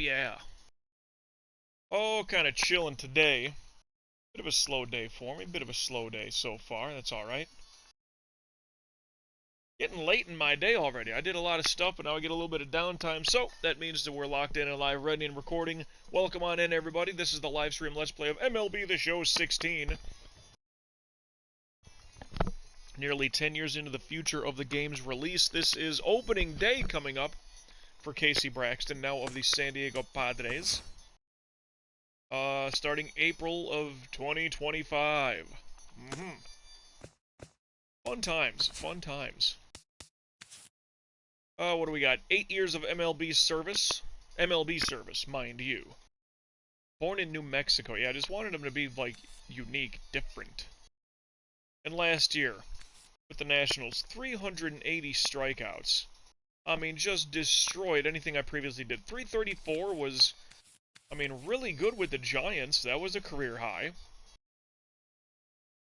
yeah. Oh, kind of chilling today. Bit of a slow day for me. Bit of a slow day so far. That's alright. Getting late in my day already. I did a lot of stuff, but now I get a little bit of downtime. So, that means that we're locked in and live, ready, and recording. Welcome on in, everybody. This is the live stream Let's Play of MLB The Show 16. Nearly 10 years into the future of the game's release, this is opening day coming up for Casey Braxton, now of the San Diego Padres. Starting April of 2025. Fun times, fun times. What do we got? 8 years of MLB service. MLB service, mind you. Born in New Mexico. Yeah, I just wanted him to be, like, unique, different. And last year, with the Nationals, 380 strikeouts. I mean, just destroyed anything I previously did. 334 was, I mean, really good with the Giants. That was a career high.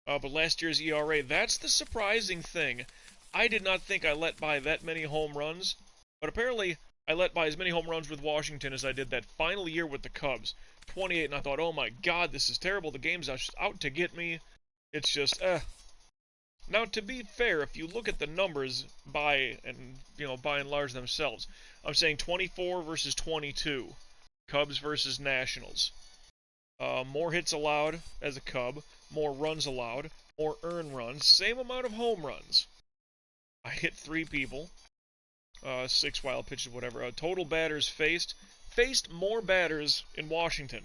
But last year's ERA, that's the surprising thing. I did not think I let by that many home runs, but apparently I let by as many home runs with Washington as I did that final year with the Cubs. 28, and I thought, oh my god, this is terrible. The game's out to get me. It's just, Now, to be fair, if you look at the numbers by and large themselves, I'm saying 24 versus 22. Cubs versus Nationals. More hits allowed as a Cub, more runs allowed, more earned runs, same amount of home runs. I hit 3 people, 6 wild pitches, whatever. Total batters faced more batters in Washington.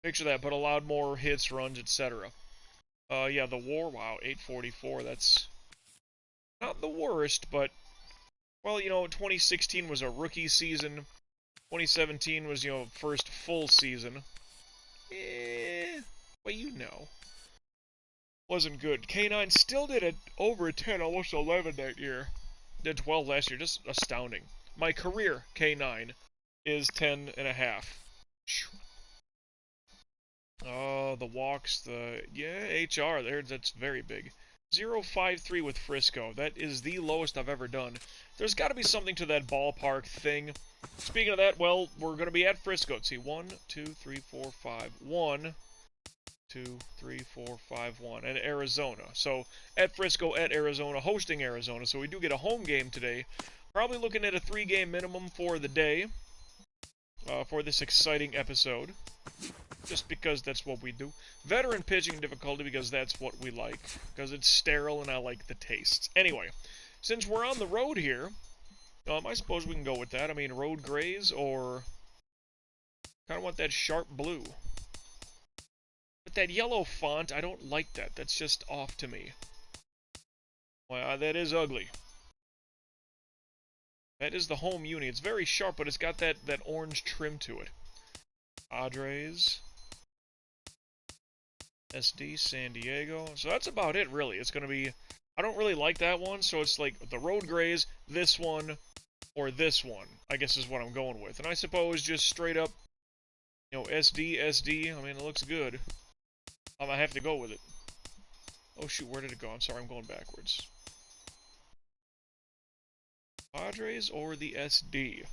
Picture that, but allowed more hits, runs, etc. Yeah, the WAR, wow, 844, that's not the worst, but, well, 2016 was a rookie season. 2017 was, first full season. Well, wasn't good. K9 still did over a 10, almost 11 that year. Did 12 last year, just astounding. My career, K9, is 10 and a half. Oh, the walks, HR there, that's very big. 0.53 with Frisco. That is the lowest I've ever done. There's got to be something to that ballpark thing. Speaking of that, well, we're going to be at Frisco. Let's see, 1, 2, 3, 4, 5. 1, 2, 3, 4, 5, 1. And Arizona. So, at Frisco, at Arizona, hosting Arizona. So we do get a home game today. Probably looking at a 3-game minimum for the day. For this exciting episode. Just because that's what we do. Veteran pitching difficulty because that's what we like. Because it's sterile and I like the tastes. Anyway, since we're on the road here, I suppose we can go with that. I mean, road grays or... kind of want that sharp blue. But that yellow font, I don't like that. That's just off to me. Well, that is ugly. That is the home uni. It's very sharp, but it's got that orange trim to it. Padres. SD, San Diego. So that's about it, really. It's going to be... I don't really like that one, so it's like the road grays, this one, or this one, I guess is what I'm going with. And I suppose just straight up, SD, SD. I mean, it looks good. I have to go with it. Oh, shoot, where did it go? I'm sorry, I'm going backwards. Padres or the SD?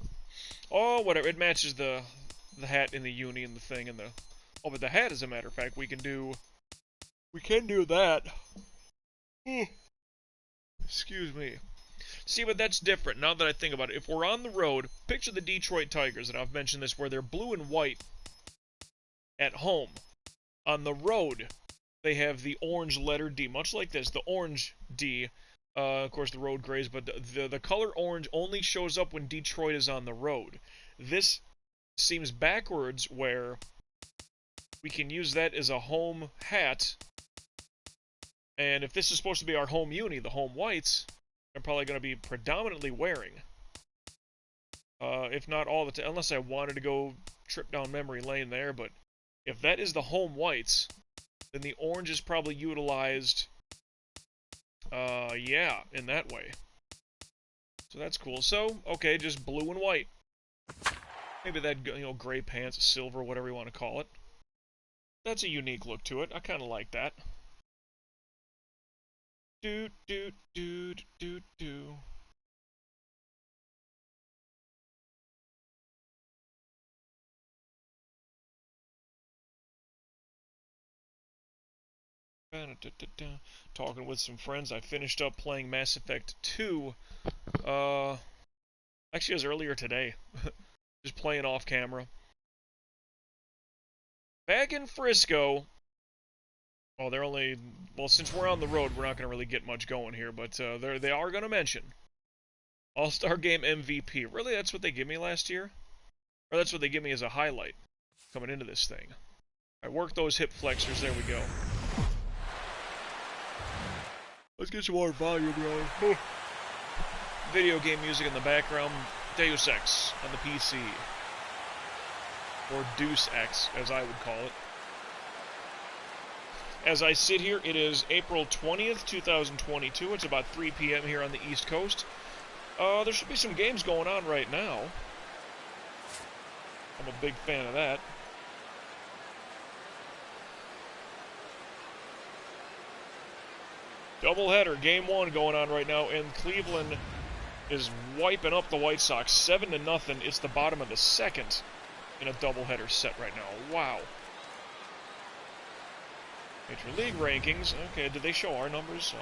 Oh, whatever. It matches the hat in the uni and the thing and the... Oh, but the hat, as a matter of fact, we can do that. Excuse me. See, but that's different now that I think about it. If we're on the road, picture the Detroit Tigers, and I've mentioned this, where they're blue and white at home. On the road, they have the orange letter D, much like this, the orange D. Of course, the road grays, but the color orange only shows up when Detroit is on the road. This seems backwards, where we can use that as a home hat. And if this is supposed to be our home uni, the home whites, I'm probably going to be predominantly wearing. If not all the time, unless I wanted to go trip down memory lane there, but if that is the home whites, then the orange is probably utilized, yeah, in that way. So that's cool. So, okay, just blue and white. Maybe that, gray pants, silver, whatever you want to call it. That's a unique look to it. I kind of like that. Do do do do do. Talking with some friends. I finished up playing Mass Effect 2. Actually, it was earlier today. Just playing off camera. Back in Frisco. Oh, they're only... Well, since we're on the road, we're not going to really get much going here, but they are going to mention All-Star Game MVP. Really, that's what they give me last year? Or that's what they give me as a highlight coming into this thing. I work those hip flexors. There we go. Let's get some more volume, bro. Video game music in the background. Deus Ex on the PC. Or Deuce X, as I would call it. As I sit here, it is April 20th, 2022. It's about 3 p.m. here on the East Coast. There should be some games going on right now. I'm a big fan of that. Doubleheader, game 1 going on right now, and Cleveland is wiping up the White Sox 7-0. It's the bottom of the second in a doubleheader set right now. Wow. Major League rankings. Okay, did they show our numbers? Oh,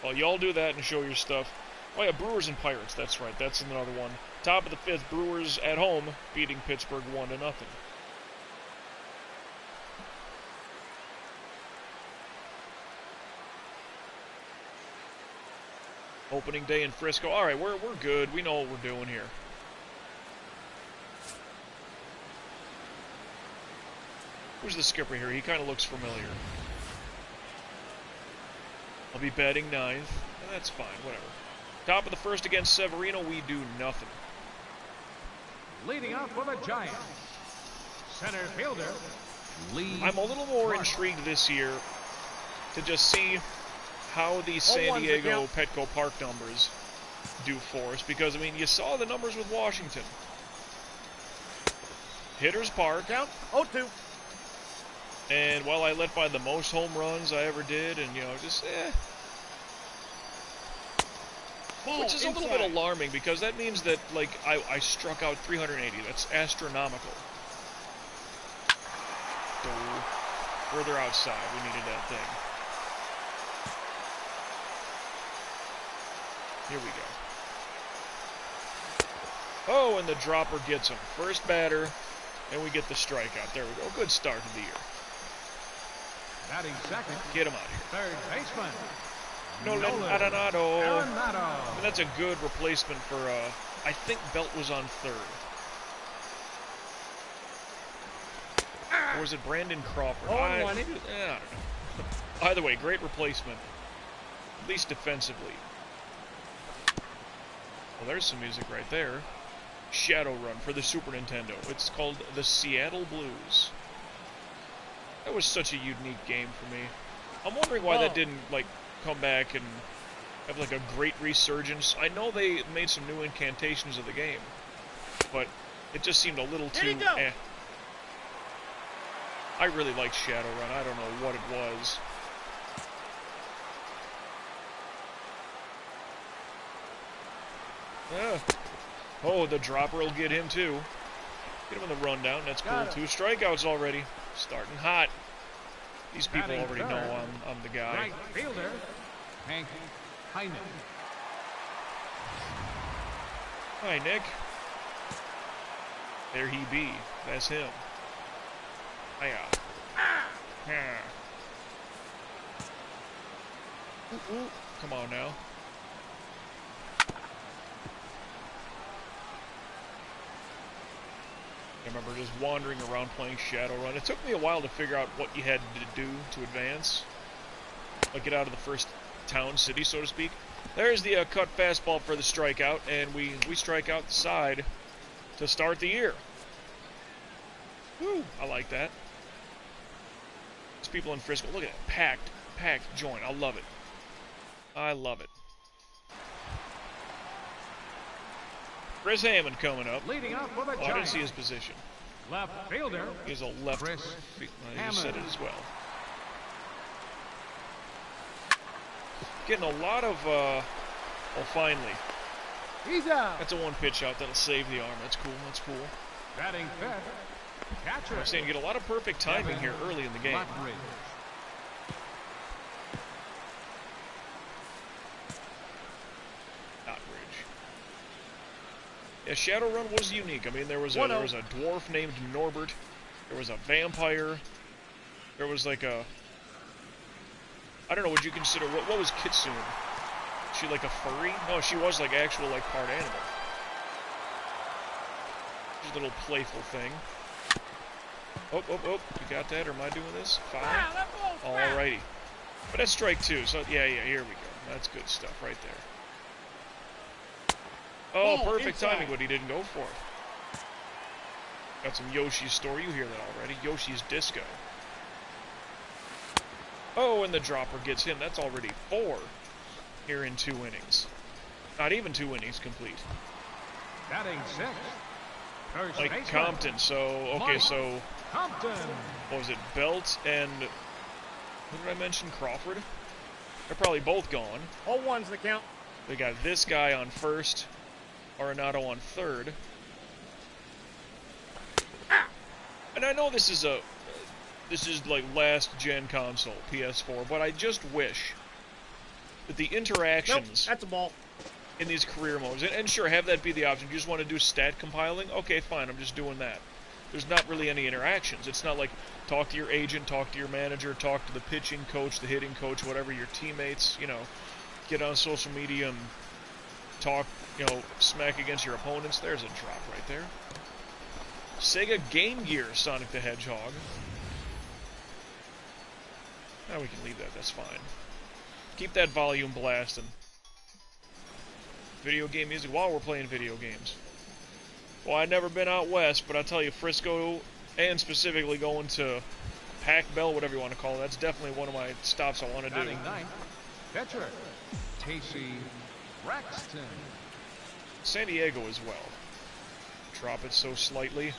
well. Well, y'all do that and show your stuff. Oh, yeah, Brewers and Pirates. That's right. That's another one. Top of the 5th, Brewers at home, beating Pittsburgh 1-0. Opening day in Frisco. All right, we're good. We know what we're doing here. Who's the skipper here? He kind of looks familiar. I'll be batting 9th. That's fine, whatever. Top of the 1st against Severino, we do nothing. Leading off for the Giants, center fielder, Lee. I'm a little more intrigued this year to just see how the San Diego Petco Park numbers do for us, because, I mean, you saw the numbers with Washington. Hitters Park. Count 0-2. And while I let by the most home runs I ever did, and, you know, just, which is a little bit alarming, because that means that, like, I struck out 380. That's astronomical. So, further outside, we needed that thing. Here we go. Oh, and the dropper gets him. First batter, and we get the strikeout. There we go. Good start to the year. Batting second. Get him out of here. Third baseman. Nolan Arenado. Arenado. And that's a good replacement for, I think Belt was on 3rd. Or was it Brandon Crawford? I don't know. Either way, great replacement. At least defensively. Well, there's some music right there. Shadowrun for the Super Nintendo. It's called the Seattle Blues. That was such a unique game for me. I'm wondering why that didn't, like, come back and have, like, a great resurgence. I know they made some new incantations of the game, but it just seemed a little too I really liked Shadowrun. I don't know what it was. Oh, the dropper will get him too. Get him in the rundown. That's cool. 2 strikeouts already. Starting hot. These people already know I'm the guy. Right fielder, Hank Heinen. Hi, Nick. There he be. That's him. Hiya. Ooh. Come on now. I remember just wandering around playing Shadowrun. It took me a while to figure out what you had to do to advance. Like get out of the first town, city, so to speak. There's the cut fastball for the strikeout, and we strike out the side to start the year. Woo! I like that. There's people in Frisco. Look at it. Packed joint. I love it. I love it. Chris Hammond coming up. Leading up for the I didn't see his position. Left fielder. He's a left. Chris You just said it as well. Getting a lot of, well, finally. He's out. That's a 1 pitch out that'll save the arm. That's cool. That's cool. Batting fifth, Catcher. I'm saying get a lot of perfect timing here early in the game. Lockridge. Yeah, Shadowrun was unique. I mean, there was a dwarf named Norbert. There was a vampire. There was like a... I don't know, would you consider... What was Kitsune? She like a furry? No, she was like actual like part animal. Just a little playful thing. Oh, you got that? Or am I doing this? Foul? Alrighty. But that's strike two, so yeah, here we go. That's good stuff right there. Oh, perfect timing, but he didn't go for it. Got some Yoshi's story. You hear that already. Yoshi's Disco. Oh, and the dropper gets him. That's already 4 here in 2 innings. Not even 2 innings complete. Batting 6. Like Compton. So, okay, so... Compton. What was it? Belt and... Who did I mention? Crawford? They're probably both gone. All ones the count. They got this guy on first. Arenado on third. And I know this is like last gen console, PS4, but I just wish that the interactions that's a ball. in these career modes, and sure, have that be the option. You just want to do stat compiling? Okay, fine, I'm just doing that. There's not really any interactions. It's not like talk to your agent, talk to your manager, talk to the pitching coach, the hitting coach, whatever, your teammates, you know, get on social media and talk, you know, smack against your opponents. There's a drop right there. Sega Game Gear Sonic the Hedgehog. Now we can leave that, that's fine. Keep that volume blasting. Video game music while we're playing video games. Well, I've never been out west, but I tell you, Frisco, and specifically going to Pac Bell, whatever you want to call it, that's definitely one of my stops I want to do. Batting 9. Catcher. Casey Braxton. San Diego as well. Drop it so slightly.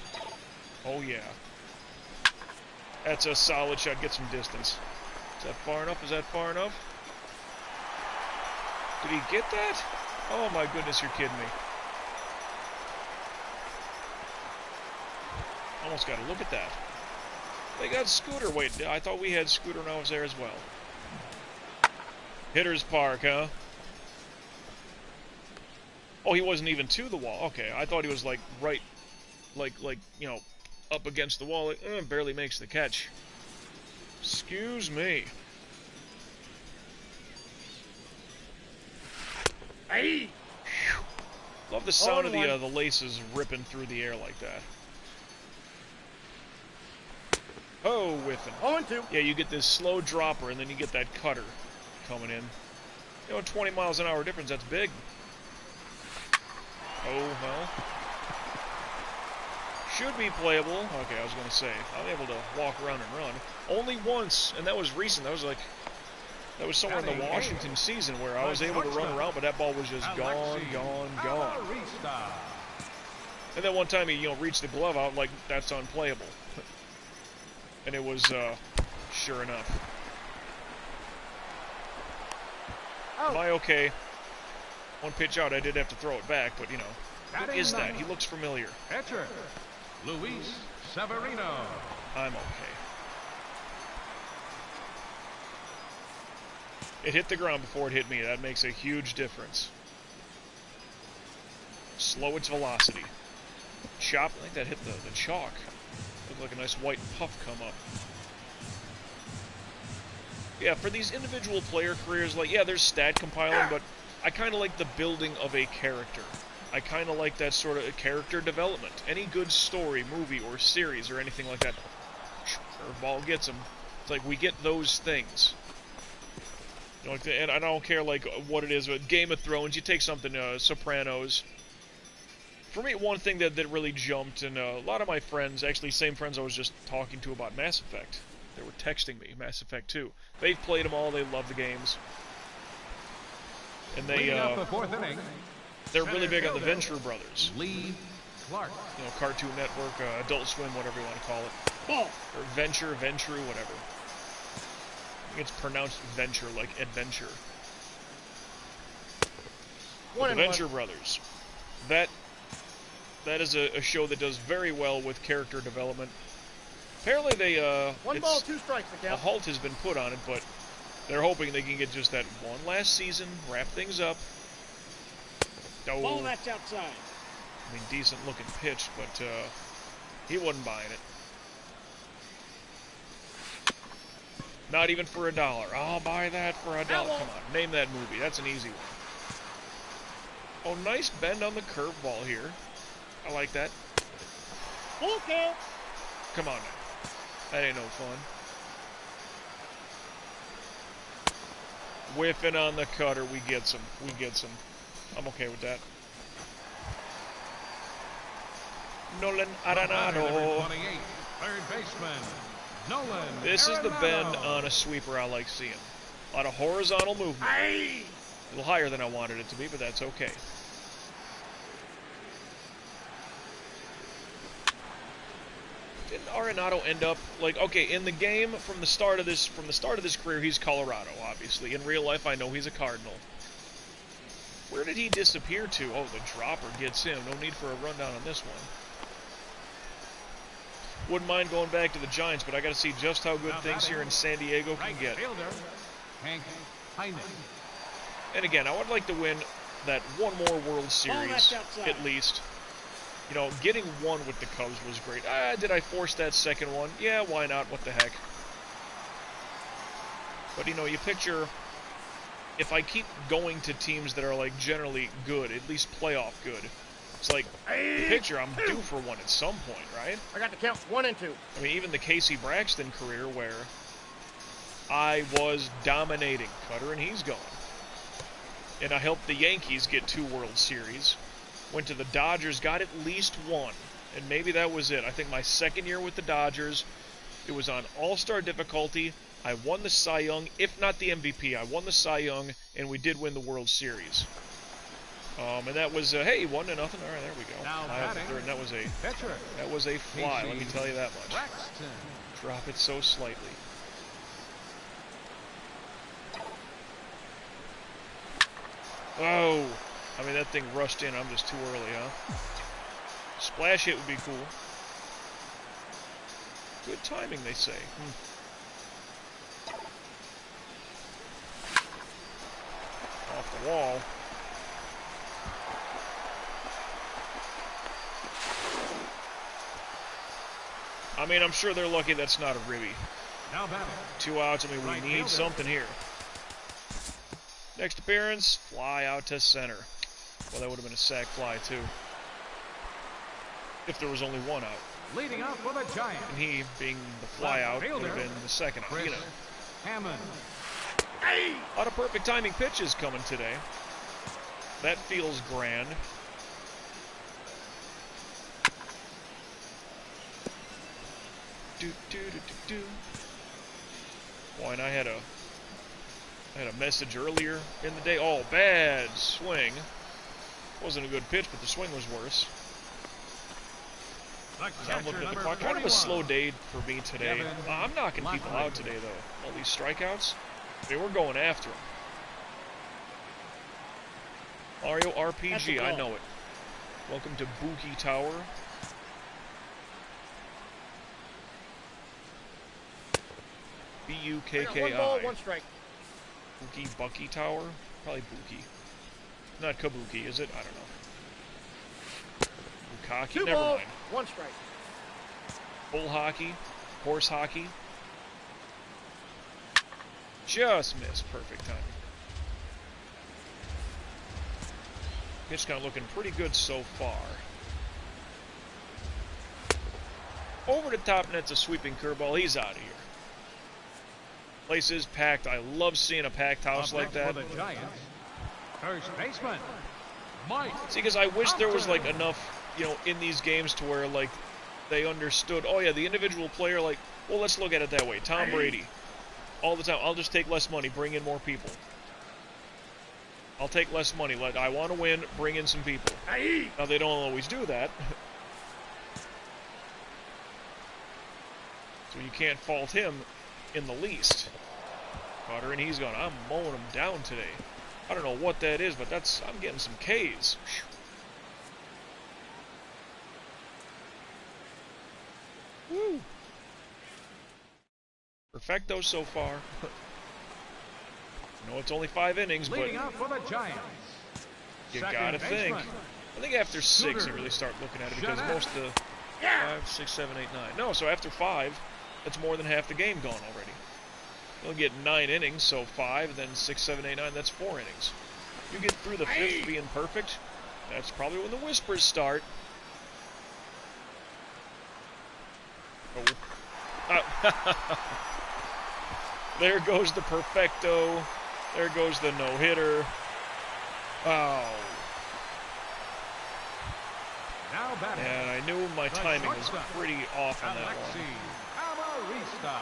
Oh, yeah. That's a solid shot. Get some distance. Is that far enough? Is that far enough? Did he get that? Oh, my goodness, you're kidding me. Almost got to look at that. They got Scooter. Wait, I thought we had Scooter and I was there as well. Hitter's Park, huh? Oh, he wasn't even to the wall. Okay, I thought he was like right, like you know, up against the wall. Like, barely makes the catch. Excuse me. Hey. Love the sound of the laces ripping through the air like that. Oh, whiffing. 0-2. Yeah, you get this slow dropper, and then you get that cutter coming in. You know, 20 miles an hour difference, that's big. Oh, well. Should be playable. Okay, I was going to say, I'm able to walk around and run. Only once, and that was recent. That was somewhere in the Washington season where I was able to run around, but that ball was just gone. And then one time he, you know, reached the glove out, like, that's unplayable. And it was, sure enough. Am I okay? One pitch out, I did have to throw it back, but, you know, who is that? He looks familiar. Catcher. Luis Severino. I'm okay. It hit the ground before it hit me. That makes a huge difference. Slow its velocity. Chop, I think that hit the chalk. Looked like a nice white puff come up. Yeah, for these individual player careers, like, yeah, there's stat compiling, but I kind of like the building of a character. I kind of like that sort of character development. Any good story, movie, or series, or anything like that, curveball gets them. It's like, we get those things. You know, like and I don't care, like, what it is, but Game of Thrones, you take something, Sopranos. For me, one thing that really jumped, and a lot of my friends, actually same friends I was just talking to about Mass Effect, they were texting me, Mass Effect 2. They've played them all, they love the games. And they, they're really big on the Venture Brothers. Lee Clark. You know, Cartoon Network, Adult Swim, whatever you want to call it. Ball. Or Venture, whatever. I think it's pronounced Venture, like adventure. The Venture Brothers. That That is a show that does very well with character development. Apparently they, One ball, 2 strikes the a count. halt has been put on it, but they're hoping they can get just that one last season, wrap things up. Oh, Ball, that's outside. I mean, decent looking pitch, but he wasn't buying it. Not even for $1. I'll buy that for $1. Come on, name that movie. That's an easy one. Oh, nice bend on the curveball here. I like that. Full count. Come on now. That ain't no fun. Whiffing on the cutter. We get some. We get some. I'm okay with that. Nolan Arenado. 28, third baseman, Nolan This is the bend Arenado. on a sweeper I like seeing. A lot of horizontal movement. Aye. A little higher than I wanted it to be, but that's okay. Didn't Arenado end up like okay in the game from the start of this career? He's Colorado, obviously. In real life, I know he's a Cardinal. Where did he disappear to? Oh, the dropper gets him. No need for a rundown on this one. Wouldn't mind going back to the Giants, but I got to see just how good things here in San Diego can Right get. fielder, Hank Heinen. And again, I would like to win that one more World Series, that's outside. at least. You know, getting one with the Cubs was great. Did I force that second one? Yeah, why not? What the heck? But, you know, you picture, if I keep going to teams that are, like, generally good, at least playoff good, it's like, you picture I'm due for one at some point, right? I got the count 1 and 2. I mean, even the Casey Braxton career where I was dominating. Cutter and he's gone. And I helped the Yankees get 2 World Series. Went to the Dodgers, got at least 1. And maybe that was it. I think my second year with the Dodgers, it was on all-star difficulty. I won the Cy Young, if not the MVP. I won the Cy Young, and we did win the World Series. And that was, hey, 1-0. All right, there we go. Now batting, and that was pitcher, a fly, let me tell you that much. Braxton. Drop it so slightly. Oh, I mean, that thing rushed in. I'm just too early, huh? Splash hit would be cool. Good timing, they say. Off the wall. I mean, I'm sure they're lucky that's not a ribby. Now batting, 2 outs. I mean, we Right need fielder. something here. Next appearance, fly out to center. Well, that would have been a sac fly, too. If there was only 1 out. leading off for the Giants, And he, being the fly out, would have fielder, been the second out. Chris You know, Hammond. a lot of perfect timing pitches coming today. That feels grand. Do. Boy, and I had a message earlier in the day. Oh, bad swing. Wasn't a good pitch, but the swing was worse. The I'm looking catcher, at the number clock. Kind of a 41. slow day for me today. Kevin I'm knocking people out today, though. All these strikeouts. I mean, we're going after them. Mario RPG, I know it. Welcome to Buki Tower. B-U-K-K-I. 1 ball, 1 strike. Bucky Tower? Probably Buki. Not Kabuki, is it? I don't know. Bukaki? 2 Never balls, mind. 1 strike. Bull hockey. Horse hockey. Just missed. Perfect timing. Pitch kind of looking pretty good so far. Over the top net's a sweeping curveball. He's out of here. Place is packed. I love seeing a packed house Up like next that. for the Giants, first baseman, Mike. See, because I wish there was like enough, you know, in these games to where like they understood. Oh yeah, the individual player. Like, well, let's look at it that way. Tom Brady, all the time. I'll just take less money, bring in more people. I'll take less money. I want to win. Bring in some people. Now they don't always do that, so you can't fault him in the least. Carter, and he's gone. I'm mowing him down today. I don't know what that is, but I'm getting some Ks. Woo. Perfecto so far. I know it's only 5 innings, but Leading off for the Giants. you Second gotta think. baseman. I think after 6 you really start looking at it, because most of the 5, 6, 7, 8, 9. No, so after 5, that's more than half the game gone already. You'll get 9 innings, so 5, then 6, 7, 8, 9, that's 4 innings. You get through the 5th being perfect, that's probably when the whispers start. Oh. There goes the perfecto. There goes the no-hitter. Oh. Now batting. And I knew my timing was pretty off on that Alexi one. Amarista.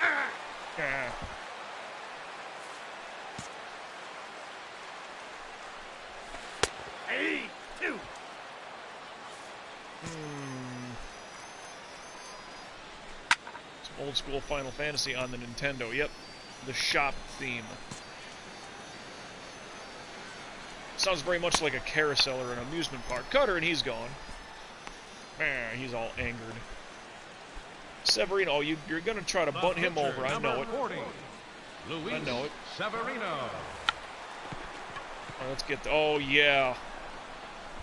Ah. Hey, 2. Some old school Final Fantasy on the Nintendo. Yep. The shop theme. Sounds very much like a carousel or an amusement park. Cutter, and he's gone. He's all angered. Severino, oh, you're going to try to bunt him over. I know it. 40, Luis I know it. Severino. Let's get the... Oh, yeah.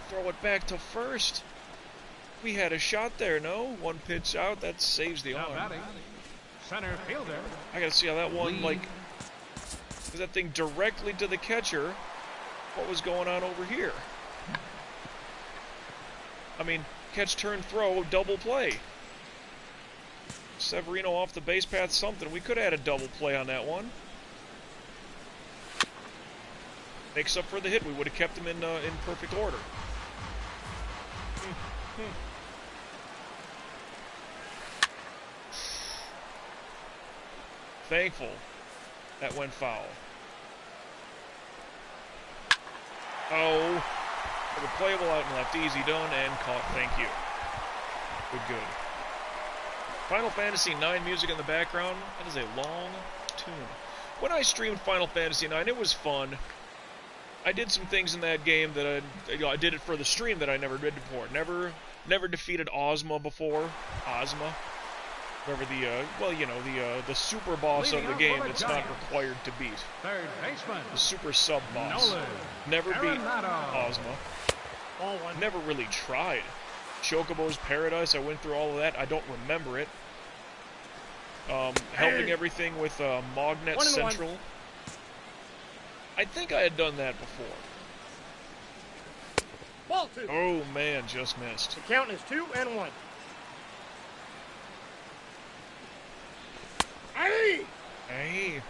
Throw it back to first. We had a shot there, no? 1 pitch out. That saves the Now arm. batting. Center fielder. I got to see how that one, like... Was that thing directly to the catcher? What was going on over here? I mean, catch, turn, throw, double play. Severino off the base path, something. We could have had a double play on that one. Makes up for the hit. We would have kept him in perfect order. Thankful that went foul. Oh, playable out and left, easy done and caught. Thank you. Good. Final Fantasy IX music in the background. That is a long tune. When I streamed Final Fantasy IX, it was fun. I did some things in that game that I did it for the stream that I never did before. Never defeated Ozma before. Ozma. Whoever the super boss of the game that's not required to beat. Third baseman. The super sub boss. Never beat Ozma. Ball 1. Never really tried. Chocobo's Paradise, I went through all of that. I don't remember it. Helping everything with Mognet Central. 1-1. I think I had done that before. Ball 2. Oh man, just missed. The count is 2-1. Hey.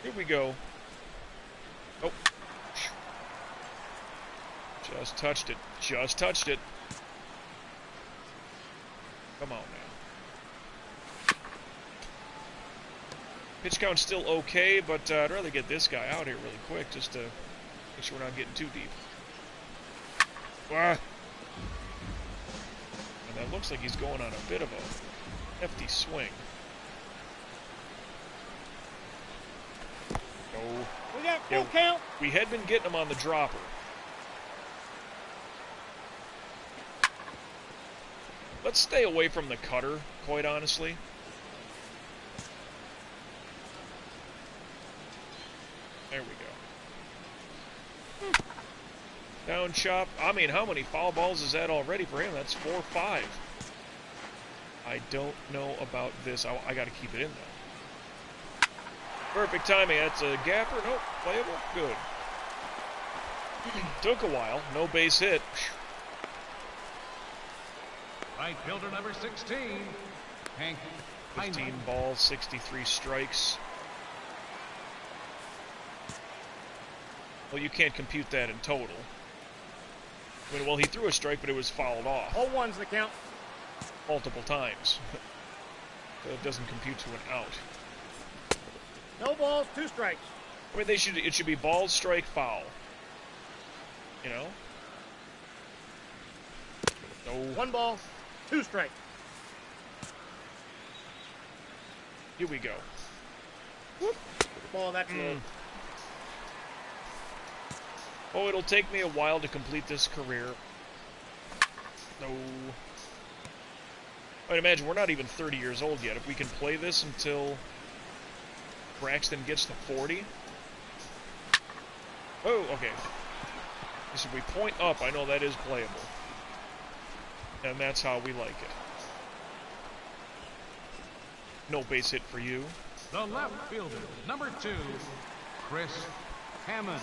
Here we go. Oh. Just touched it. Just touched it. Come on now. Pitch count's still okay, but I'd rather get this guy out here really quick just to make sure we're not getting too deep. Ah. And that looks like he's going on a bit of a hefty swing. Oh. We got full count. We had been getting him on the dropper. Let's stay away from the cutter, quite honestly. There we go. Down chop. I mean, how many foul balls is that already for him? That's 4 or 5. I don't know about this. I got to keep it in, though. Perfect timing. That's a gapper. Nope. Playable. Good. Took a while. No base hit. Right fielder number 16. Hank 15 balls, 63 strikes. Well, you can't compute that in total. I mean, well, he threw a strike, but it was fouled off. 0-1's the count. Multiple times. So it doesn't compute to an out. No balls, 2 strikes. I mean, it should be ball, strike, foul. You know? No. 1 ball, 2 strikes. Here we go. Whoop. Ball, that's low. Oh, it'll take me a while to complete this career. No. I'd imagine we're not even 30 years old yet. If we can play this until Braxton gets to 40. Oh, okay. So if we point up, I know that is playable. And that's how we like it. No base hit for you. The left fielder, number 2, Chris Hammond.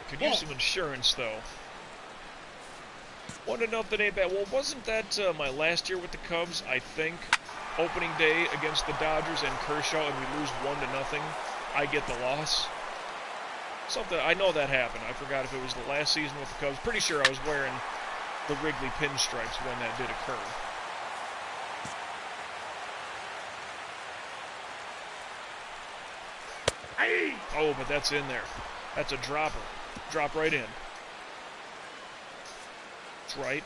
Could use some insurance, though. 1-0 ain't bad. Well, wasn't that my last year with the Cubs? I think opening day against the Dodgers and Kershaw, and we lose 1-0. I get the loss. Something I know that happened. I forgot if it was the last season with the Cubs. Pretty sure I was wearing the Wrigley pinstripes when that did occur. Oh, but that's in there. That's a dropper. Drop right in. That's right.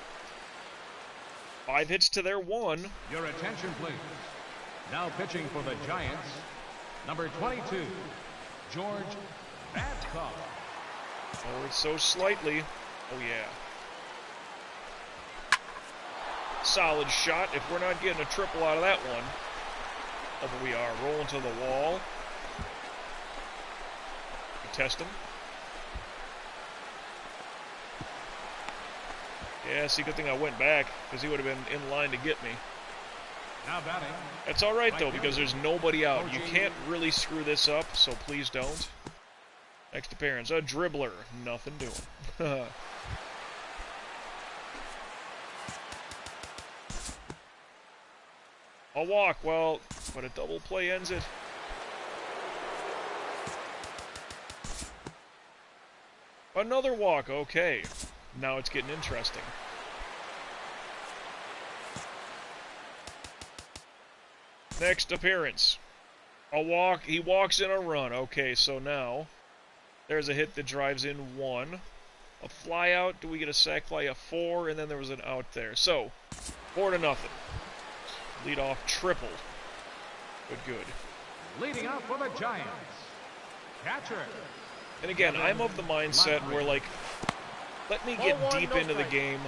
5 hits to their 1. Your attention, please. Now pitching for the Giants, number 22, George Babcock. Oh, it's so slightly. Oh, yeah. Solid shot. If we're not getting a triple out of that one. Oh, but we are. Rolling to the wall. Test him. Yeah, see, good thing I went back, because he would have been in line to get me. Now batting. That's all right, though, because there's nobody out. You can't really screw this up, so please don't. Next appearance, a dribbler. Nothing doing. A walk, well, but a double play ends it. Another walk, okay. Now it's getting interesting. Next appearance. A walk, he walks in a run. Okay, so now there's a hit that drives in 1. A fly out, do we get a sac fly? A 4, and then there was an out there. So, 4-0. Lead off triple. Good. Leading off for the Giants, catcher. And again, I'm of the mindset where, like, let me get deep into the game.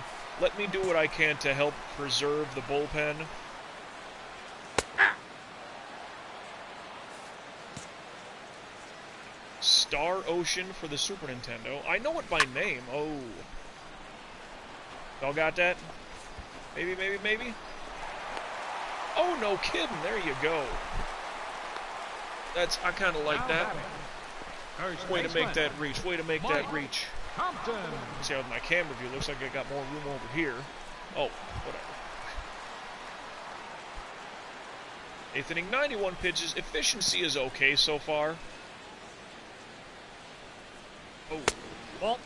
Let me do what I can to help preserve the bullpen. Star Ocean for the Super Nintendo. I know it by name. Oh. Y'all got that? Maybe? Oh, no kidding. There you go. I kind of like that. Way to make that reach. Way to make that reach. Compton. See, with my camera view, looks like I got more room over here. Oh, whatever. 8th inning, 91 pitches. Efficiency is okay so far. Oh. Well,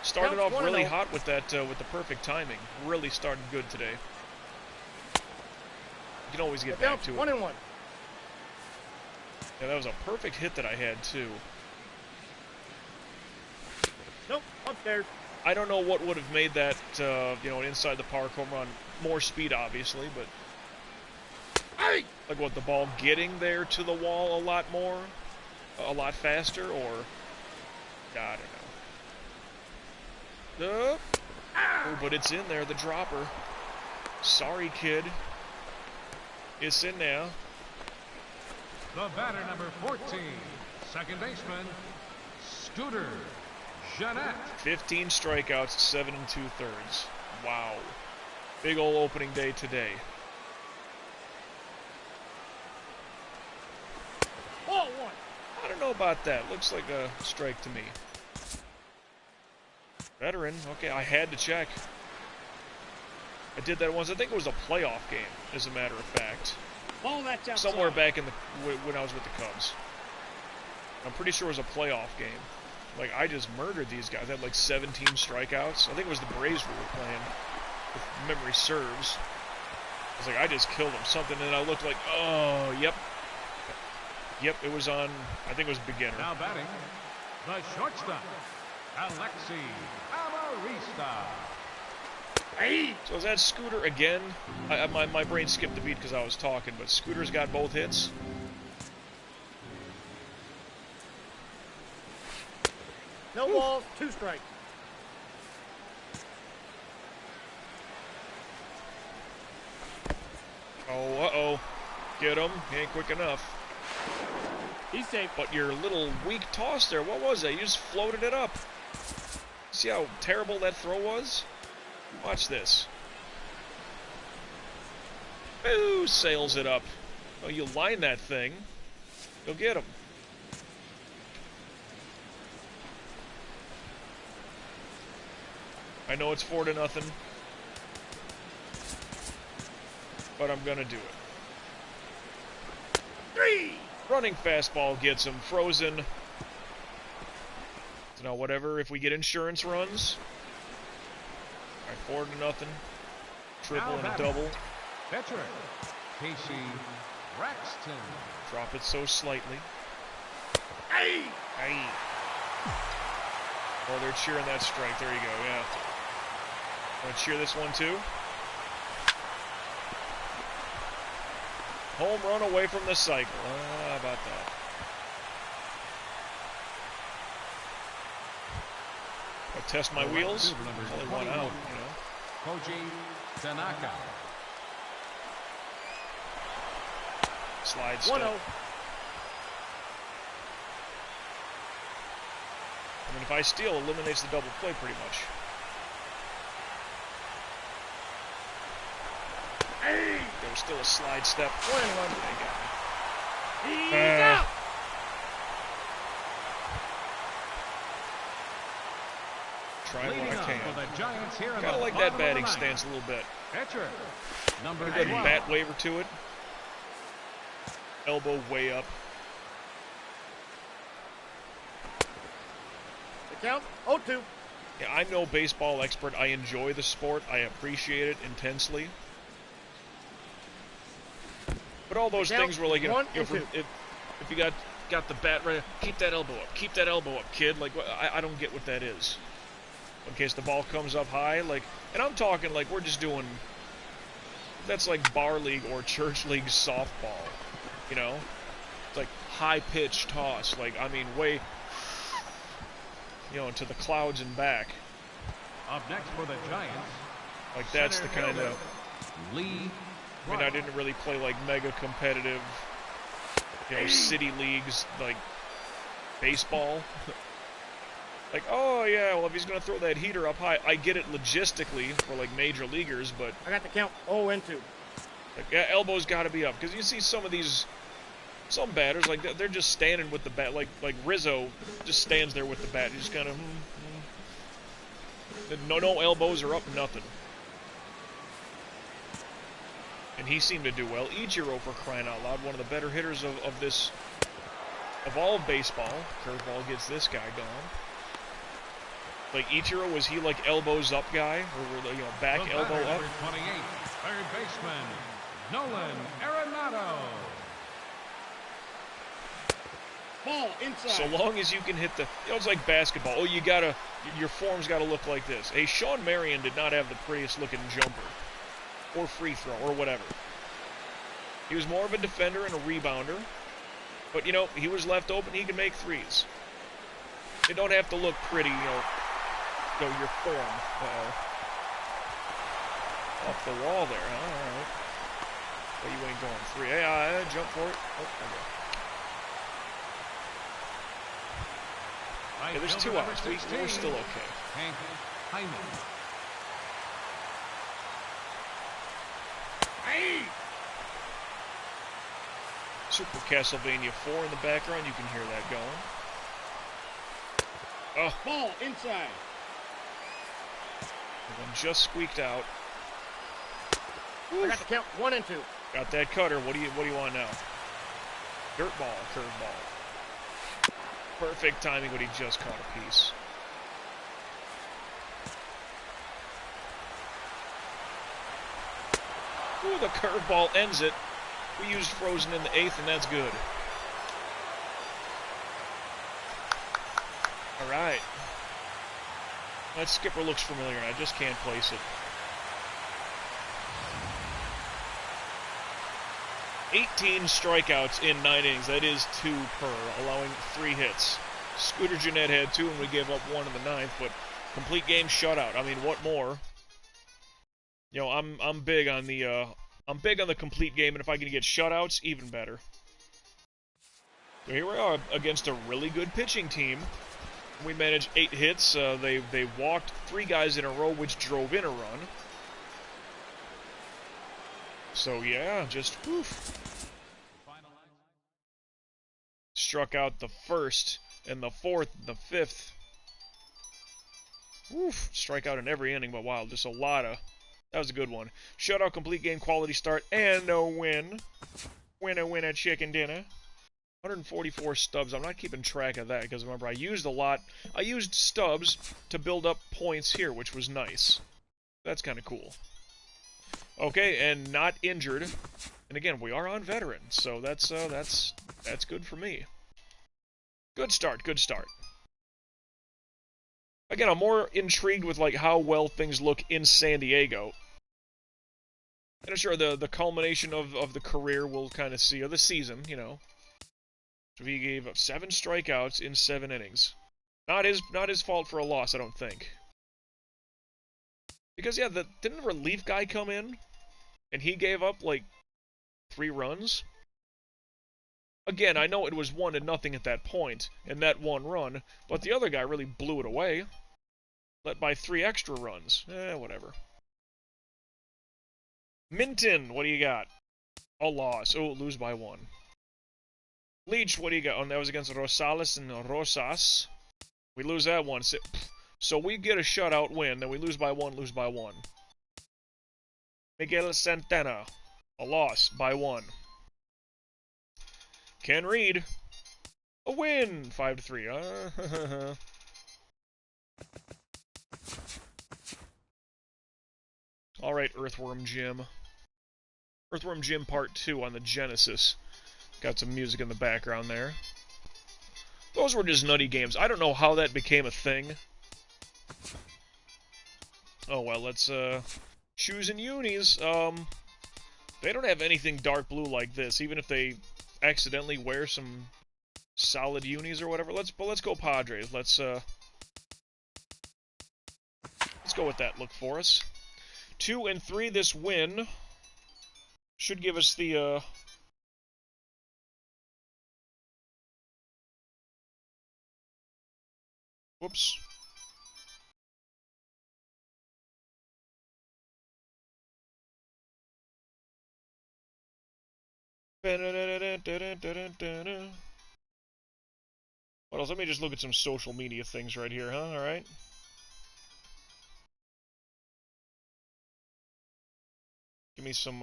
started off really hot with that, with the perfect timing. Really started good today. You can always get back to it. 1-1. Yeah, that was a perfect hit that I had, too. Nope, up there. I don't know what would have made that, an inside the park home run. More speed, obviously, but... Hey! Like, what, the ball getting there to the wall a lot more? A lot faster, or... I don't know. Oh, but it's in there, the dropper. Sorry, kid. It's in there. The batter, number 14, second baseman, Scooter Jeanette. 15 strikeouts, 7 2/3. Wow. Big ol' opening day today. Ball 1. I don't know about that. Looks like a strike to me. Veteran. Okay, I had to check. I did that once. I think it was a playoff game, as a matter of fact. Ball that's outside. Somewhere back in when I was with the Cubs. I'm pretty sure it was a playoff game. Like, I just murdered these guys. I had like 17 strikeouts. I think it was the Braves we were playing, if memory serves. I was like, I just killed them. Something, and I looked like, oh, yep. Yep, it was on, I think it was beginner. Now batting, the shortstop, Alexi Amarista. Hey! So is that Scooter again? My brain skipped the beat because I was talking, but Scooter's got both hits. No balls, 2 strikes. Oh, uh-oh. Get him. He ain't quick enough. He's safe. But your little weak toss there, what was that? You just floated it up. See how terrible that throw was? Watch this. Ooh, sails it up. Oh, you line that thing, you'll get him. I know it's 4-0, but I'm gonna do it. 3. Running fastball gets him frozen. So now whatever, if we get insurance runs. Alright, 4-0. Triple and a double. Pitcher, Casey Braxton. Drop it so slightly. Hey! Aye. Oh, they're cheering that strike. There you go, yeah. Want to cheer this one too? Home run away from the cycle. How about that? I test my wheels. There's only one out, you know. Koji Tanaka. Slide step. 1-0. I mean, if I steal, eliminates the double play pretty much. Hey! There's still a slide step. 1-1. They got me. He's out. Try what Leading I off can. for the Giants here in Kind of the like bottom that of batting the ninth. stance a little bit. Pitcher, number A good 12. bat waver to it. Elbow way up. The count, 0-2. Yeah, I'm no baseball expert. I enjoy the sport. I appreciate it intensely. But all those Count, things were like, you know, 1 you know, and 2. if you got the bat right, keep that elbow up. Keep that elbow up, kid. Like, I don't get what that is. In case the ball comes up high, like, and I'm talking like we're just doing, that's like bar league or church league softball, you know? It's like high pitch toss, like, I mean, way, you know, into the clouds and back. Up next for the Giants, Like, that's the center kind fielder, of, Lee. I mean, I didn't really play like mega competitive, you know, city leagues, like baseball. Like, oh yeah, well if he's gonna throw that heater up high, I get it logistically for like major leaguers, but I got the count, 0-2. like, yeah, elbow's got to be up because you see some of these, some batters like they're just standing with the bat, like Rizzo just stands there with the bat, he just kind of no elbows are up, nothing. And he seemed to do well. Ichiro, for crying out loud, one of the better hitters of all of baseball. Curveball gets this guy gone. Like, Ichiro, was he like elbows up guy? Or were they, you know, back The elbow batter, up? number 28, third baseman, Nolan Arenado. Ball inside. So long as you can hit the, you know, it's like basketball. Oh, you gotta, your form's gotta look like this. Hey, Sean Marion did not have the prettiest looking jumper. Or free throw, or whatever. He was more of a defender and a rebounder. But, you know, he was left open, he could make threes. They don't have to look pretty, you know your form. Uh-oh. Off the wall there, huh? All right. Well, you ain't going three. Hey, jump for it. Oh, okay. Yeah, there's 2 outs. We're still okay. Hank Hyman. Hey! Super Castlevania 4 in the background. You can hear that going. Oh, Ball inside. the one just squeaked out. I got the count, 1-2. Got that cutter. What do you want now? Dirt ball, curveball. Perfect timing, but he just caught a piece. Ooh, the curveball ends it. We used Frozen in the 8th, and that's good. All right. That skipper looks familiar, and I just can't place it. 18 strikeouts in 9 innings. That is 2 per, allowing 3 hits. Scooter Jeanette had 2, and we gave up 1 in the 9th, but complete game shutout. I mean, what more? You know, I'm big on the complete game, and if I can get shutouts, even better. So here we are against a really good pitching team. We managed 8 hits. They walked 3 guys in a row, which drove in a run. So yeah, just woof. Struck out the 1st and the 4th, the 5th. Woof. Strike out in every inning, but wow, just a lot of. That was a good one. Shutout, complete game, quality start, and a win. Winner, chicken dinner. 144 stubs. I'm not keeping track of that because remember, I used a lot. I used stubs to build up points here, which was nice. That's kind of cool. Okay, and not injured. And again, we are on veteran, so that's good for me. Good start, good start. Again, I'm more intrigued with like how well things look in San Diego. And sure, the culmination of the career we'll kind of see, or the season, you know. So he gave up 7 strikeouts in 7 innings. Not his fault for a loss, I don't think. Because yeah, didn't the relief guy come in, and he gave up like 3 runs? Again, I know it was 1-0 at that point, in that 1 run, but the other guy really blew it away. Let by 3 extra runs. Whatever. Minton, what do you got? A loss. Oh, lose by 1. Leach, what do you got? Oh, that was against Rosales and Rosas. We lose that one. So we get a shutout win, then we lose by 1, lose by 1. Miguel Santana, a loss by 1. Ken Reed, a win, 5-3. All right, Earthworm Jim. Earthworm Jim Part 2 on the Genesis. Got some music in the background there. Those were just nutty games. I don't know how that became a thing. Oh, well, let's, shoes and unis. They don't have anything dark blue like this, even if they accidentally wear some solid unis or whatever. Let's go Padres. Let's go with that look for us. 2 and 3 this win should give us the, whoops. What else? Let me just look at some social media things right here, huh? Alright. Give me some,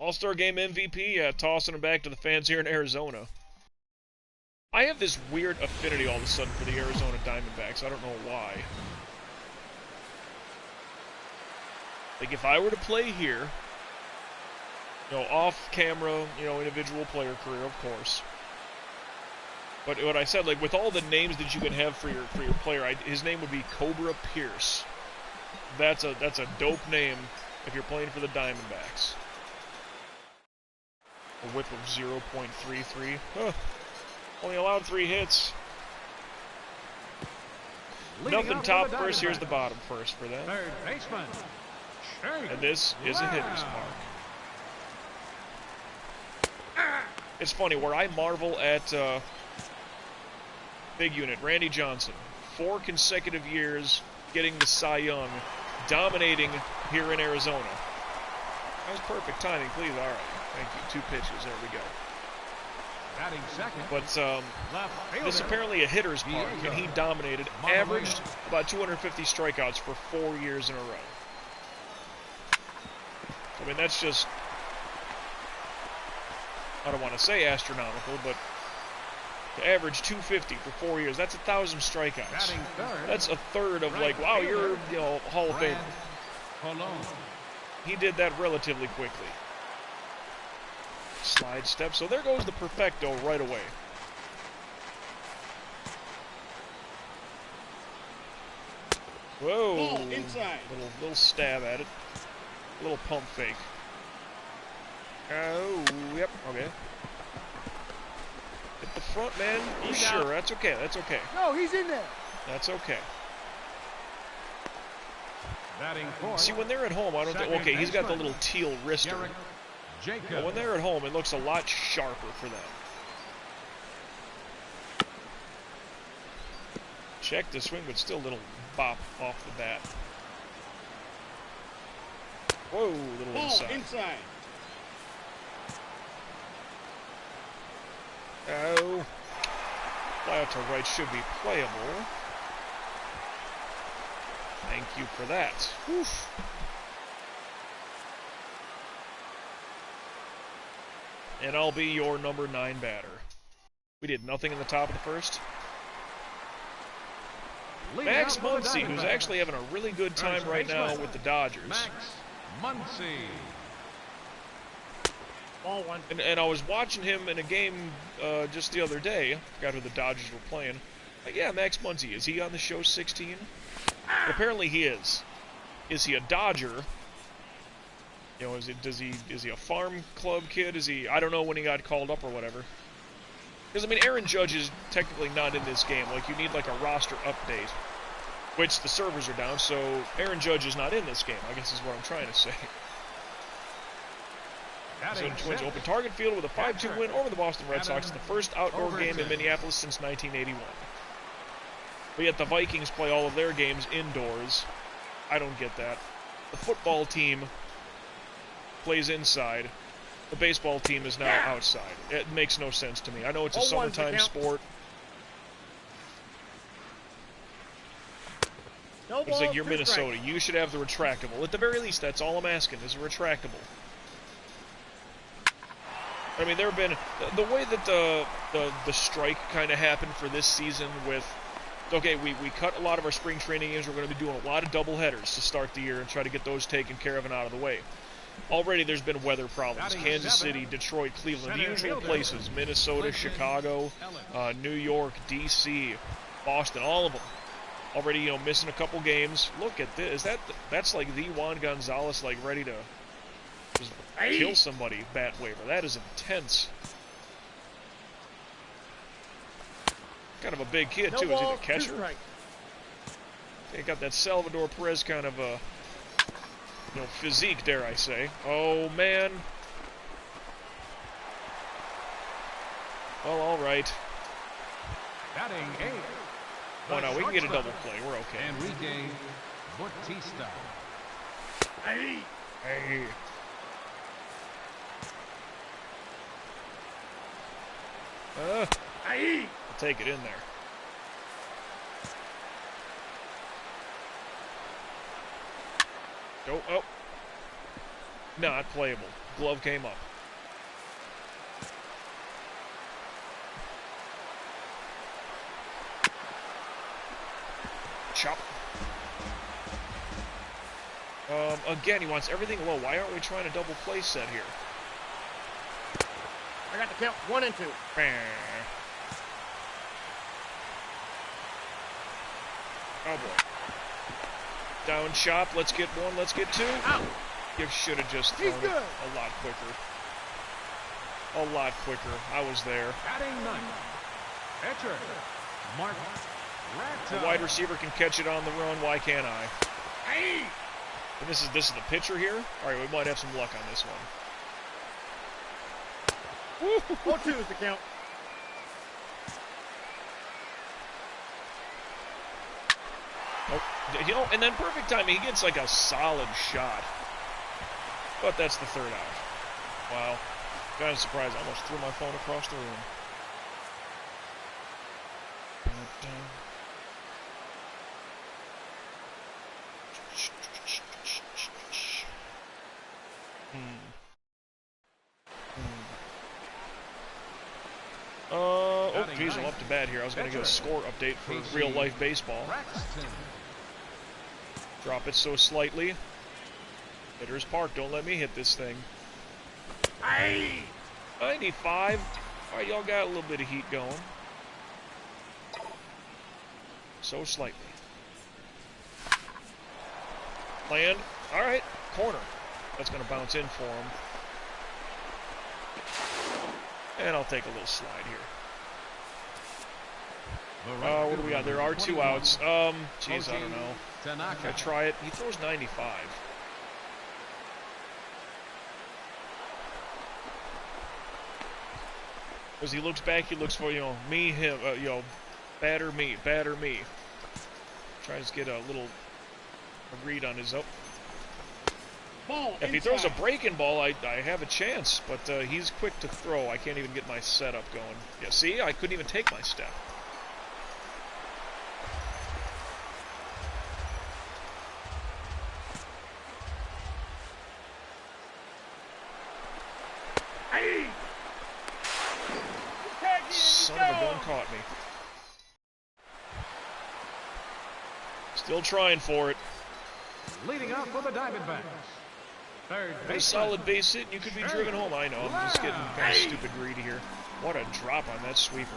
All-Star Game MVP, tossing it back to the fans here in Arizona. I have this weird affinity all of a sudden for the Arizona Diamondbacks. I don't know why. Like, if I were to play here, you know, off-camera, you know, individual player career, of course. But what I said, like, with all the names that you can have for your player, his name would be Cobra Pierce. That's a dope name if you're playing for the Diamondbacks. A whip of 0.33. Huh. Only allowed 3 hits. Nothing top first. Here's the bottom first for them. Third baseman. And this is a hitter's mark. It's funny, where I marvel at big unit, Randy Johnson. 4 consecutive years getting the Cy Young, dominating here in Arizona. That was perfect timing, please. All right. Thank you. 2 pitches. There we go. Batting second. But this is apparently a hitter's park, and he dominated, averaged about 250 strikeouts for 4 years in a row. I mean, that's just I don't want to say astronomical, but to average 250 for 4 years, that's 1,000 strikeouts. Batting third. That's a third of, like, wow, you're, Hall of Famer. He did that relatively quickly. Slide step. So there goes the perfecto right away. Whoa. Ball inside. Little stab at it. Little pump fake. Oh, yep, okay. Hit the front, man. You sure? That's okay. That's okay. No, he's in there. That's okay. Batting fourth. See, when they're at home, I don't think... Okay, he's got the little teal wrister. But when they're at home, it looks a lot sharper for them. Check the swing, but still a little bop off the bat. Whoa, little Ball inside. inside. Oh. Fly out to right should be playable. Thank you for that. Oof. And I'll be your number 9 batter. We did nothing in the top of the first. Max Muncy, who's actually having a really good time right now with the Dodgers. Max Muncy. Ball one. And I was watching him in a game just the other day. I forgot who the Dodgers were playing. Like, yeah, Max Muncy. Is he on the show 16? But apparently he is. Is he a Dodger? Is he a farm club kid? Is he? I don't know when he got called up or whatever. Because I mean, Aaron Judge is technically not in this game. Like, you need like a roster update, which the servers are down. So Aaron Judge is not in this game, I guess is what I'm trying to say. So the Twins open Target Field with a 5-2 win over the Boston Red Sox, the first outdoor game in Minneapolis since 1981. But yet the Vikings play all of their games indoors. I don't get that. The football team plays inside. The baseball team is now outside. It makes no sense to me. I know it's a summertime sport. No It's like you're ball, Minnesota. You should have the retractable. At the very least, that's all I'm asking, is a retractable. I mean, there have been... The way that the strike kind of happened for this season with... Okay, we cut a lot of our spring training games. We're going to be doing a lot of doubleheaders to start the year and try to get those taken care of and out of the way. Already there's been weather problems. Kansas City, Detroit, Cleveland, the usual places. Minnesota, Chicago, New York, D.C., Boston, all of them. Already, missing a couple games. Look at this. That's like the Juan Gonzalez, like, ready to just kill somebody bat waiver. That is intense. Kind of a big kid, too. Is he the catcher? He got that Salvador Perez kind of physique, dare I say. Oh, man. Well, all right. Batting 8. Oh, no, we can get a double play. We're okay. Enrique Bautista. Hey. Hey. Hey. I'll take it in there. Oh. Not playable. Glove came up. Chop. Again, he wants everything low. Why aren't we trying a double play set here? I got the count 1 and 2. Oh, boy. Down chop. Let's get 1. Let's get 2. Out. You should have just thrown it a lot quicker. A lot quicker. I was there. Batting 9. Pitcher Mark The wide receiver can catch it on the run. Why can't I? Hey. And this is the pitcher here. All right, we might have some luck on this one. 0-2 is the count. Oh, and then perfect timing. He gets like a solid shot. But that's the third out. Wow. Kind of surprised. I almost threw my phone across the room. Geez, I'm up to bat here. I was going to get a score update for real-life baseball. Drop it so slightly. Hitter's Park, don't let me hit this thing. 95. All right, y'all got a little bit of heat going. So slightly. Land. All right, corner. That's going to bounce in for him. And I'll take a little slide here. What do we got? There are 2 outs. Geez, I don't know. Can I try it? He throws 95. As he looks back, he looks for, me, him, batter me, batter me. Tries to get a little read on his If he throws a breaking ball, I have a chance, but he's quick to throw. I can't even get my setup going. Yeah, see, I couldn't even take my step. Son of a gun caught me. Still trying for it. Leading up for the Diamondbacks. A solid base hit, and you could be driven home. I know, I'm just getting kind of stupid greedy here. What a drop on that sweeper.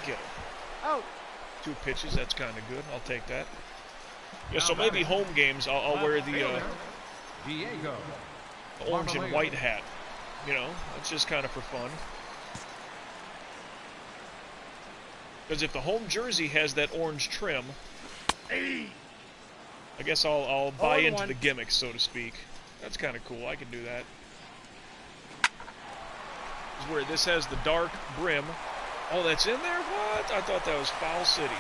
Get him. Oh. 2 pitches, that's kind of good. I'll take that. Yeah, so maybe home games, I'll wear the orange and white hat. It's just kind of for fun. Because if the home jersey has that orange trim, I guess I'll buy into the gimmick, so to speak. That's kind of cool. I can do that. This is where this has the dark brim. Oh, that's in there? What? I thought that was Foul City.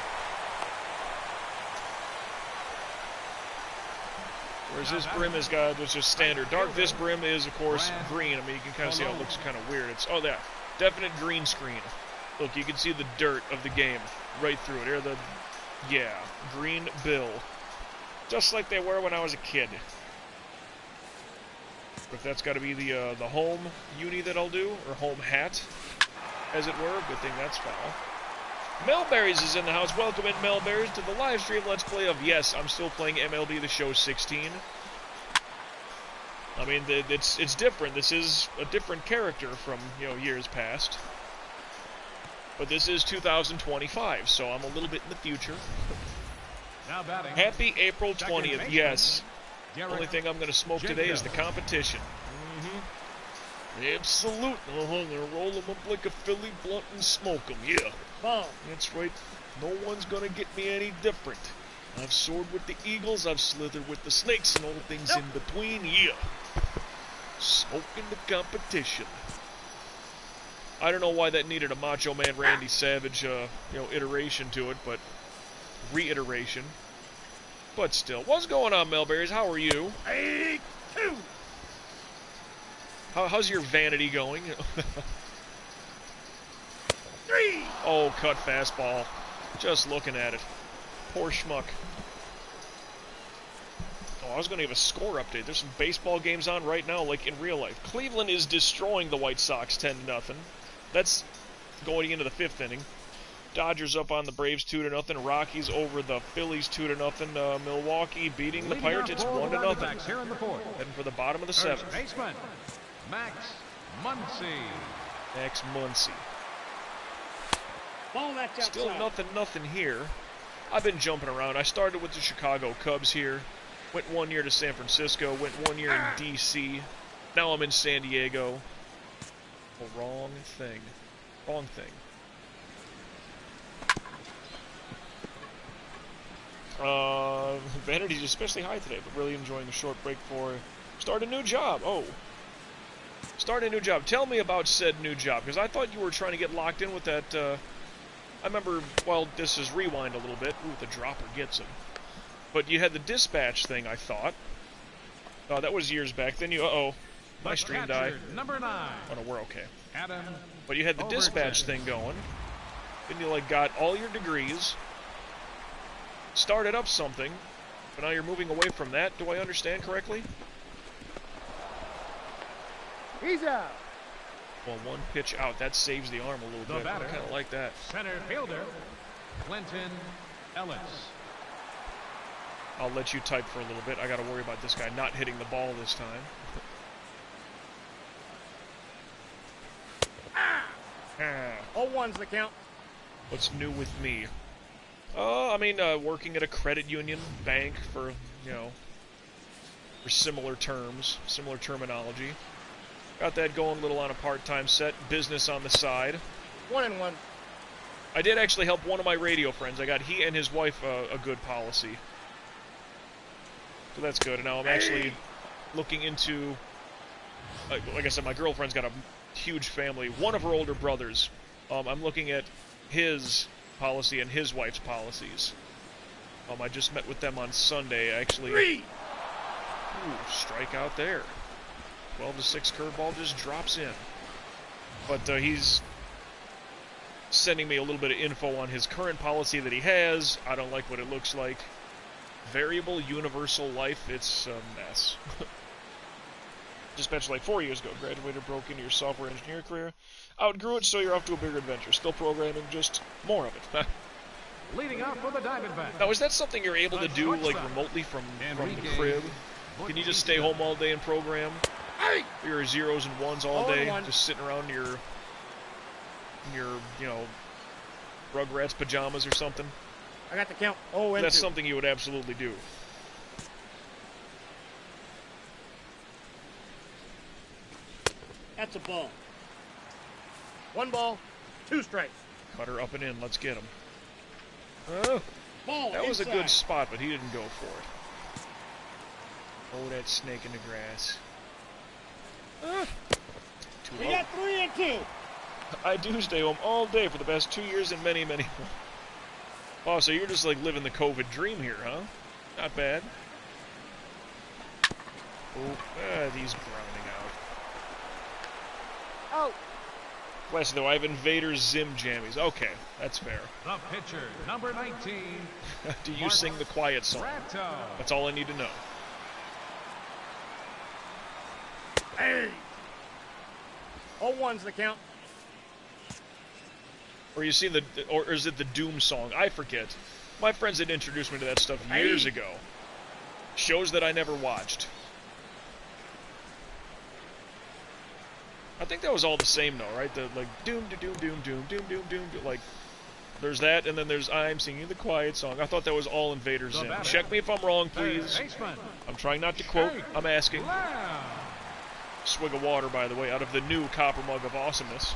Whereas this brim has got, it's just standard dark. This brim is, of course, green. I mean, you can kind of see how it looks kind of weird. It's, oh, there. Definite green screen. Look, you can see the dirt of the game right through it. Here, green bill. Just like they were when I was a kid. If that's got to be the home uni that I'll do, or home hat, as it were. Good thing that's foul. Melberries is in the house. Welcome in, Melberries, to the live stream Let's Play of, yes, I'm still playing MLB The Show 16. I mean, it's different. This is a different character from, years past. But this is 2025, so I'm a little bit in the future. Now batting. Happy April 20th, yes. The only thing I'm going to smoke today is the competition. Absolute. They're roll them up like a Philly blunt and smoke them, yeah. That's right. No one's going to get me any different. I've soared with the eagles, I've slithered with the snakes, and all the things in between, yeah. Smoking the competition. I don't know why that needed a Macho Man Randy Savage, iteration to it, but reiteration. But still, what's going on, Melberries? How are you? 82. How's your vanity going? 3. Oh, cut fastball. Just looking at it. Poor schmuck. Oh, I was going to give a score update. There's some baseball games on right now, like in real life. Cleveland is destroying the White Sox 10-0. That's going into the 5th inning. Dodgers up on the Braves 2-0. Rockies over the Phillies 2-0. Milwaukee beating the Pirates. It's 1-0. Heading for the bottom of the 7th. Baseman, Max Muncy. Max Muncy. Ball that's outside. Still nothing here. I've been jumping around. I started with the Chicago Cubs here. Went 1 year to San Francisco. Went 1 year in D.C. Now I'm in San Diego. The wrong thing. Wrong thing. Vanity's especially high today, but really enjoying the short break for start a new job. Oh. Start a new job. Tell me about said new job, because I thought you were trying to get locked in with that, I remember, well, this is rewind a little bit. Ooh, the dropper gets him. But you had the dispatch thing, I thought. That was years back. Then you, my stream died. Number 9. Oh, no, we're okay. Adam But you had the dispatch thing going. Then you, got all your degrees. Started up something. but now you're moving away from that. Do I understand correctly? He's out. Well, one pitch out. That saves the arm a little bit. I kind of like that. Center fielder, Clinton Ellis. I'll let you type for a little bit. I got to worry about this guy not hitting the ball this time. 0-1's the count. What's new with me? Working at a credit union, bank for, for similar terms, similar terminology. Got that going a little on a part-time set, business on the side. 1-1. I did actually help one of my radio friends. I got he and his wife a good policy. So that's good. And now I'm actually looking into, like I said, my girlfriend's got a huge family. One of her older brothers, I'm looking at his policy and his wife's policies. I just met with them on Sunday, actually. Ooh, strike out there. 12-6 curveball just drops in. But he's sending me a little bit of info on his current policy that he has. I don't like what it looks like. Variable universal life, it's a mess. Dispatched like 4 years ago. Graduated, broke into your software engineer career. Outgrew it, so you're off to a bigger adventure. Still programming, just more of it. Leading up for the Diamondbacks. Now, is that something you're able to do, like, remotely from the crib? Can you just stay home all day and program? Your zeros and ones all day, just sitting around in your Rugrats pajamas or something? I got the count. Oh, and that's something you would absolutely do. That's a ball. 1 ball, 2 strikes. Cutter up and in. Let's get him. Oh, ball that was inside. a good spot, but he didn't go for it. Oh, that snake in the grass. We got 3 and 2. I do stay home all day for the past 2 years and many, many more. Oh, so you're just like living the COVID dream here, huh? Not bad. Oh, he's browning out. Oh. Last though, I have Invader Zim jammies. Okay, that's fair. The pitcher, number 19. Do you sing the quiet song? That's all I need to know. Hey. 0-1's the count. Or you see or is it the Doom song? I forget. My friends had introduced me to that stuff years ago. Shows that I never watched. I think that was all the same though, right? The like doom doom doom doom doom doom doom like there's that, and then there's I'm singing the quiet song. I thought that was all Invader Zim. Check me if I'm wrong, please. I'm trying not to quote. I'm asking. Swig of water, by the way, out of the new copper mug of awesomeness.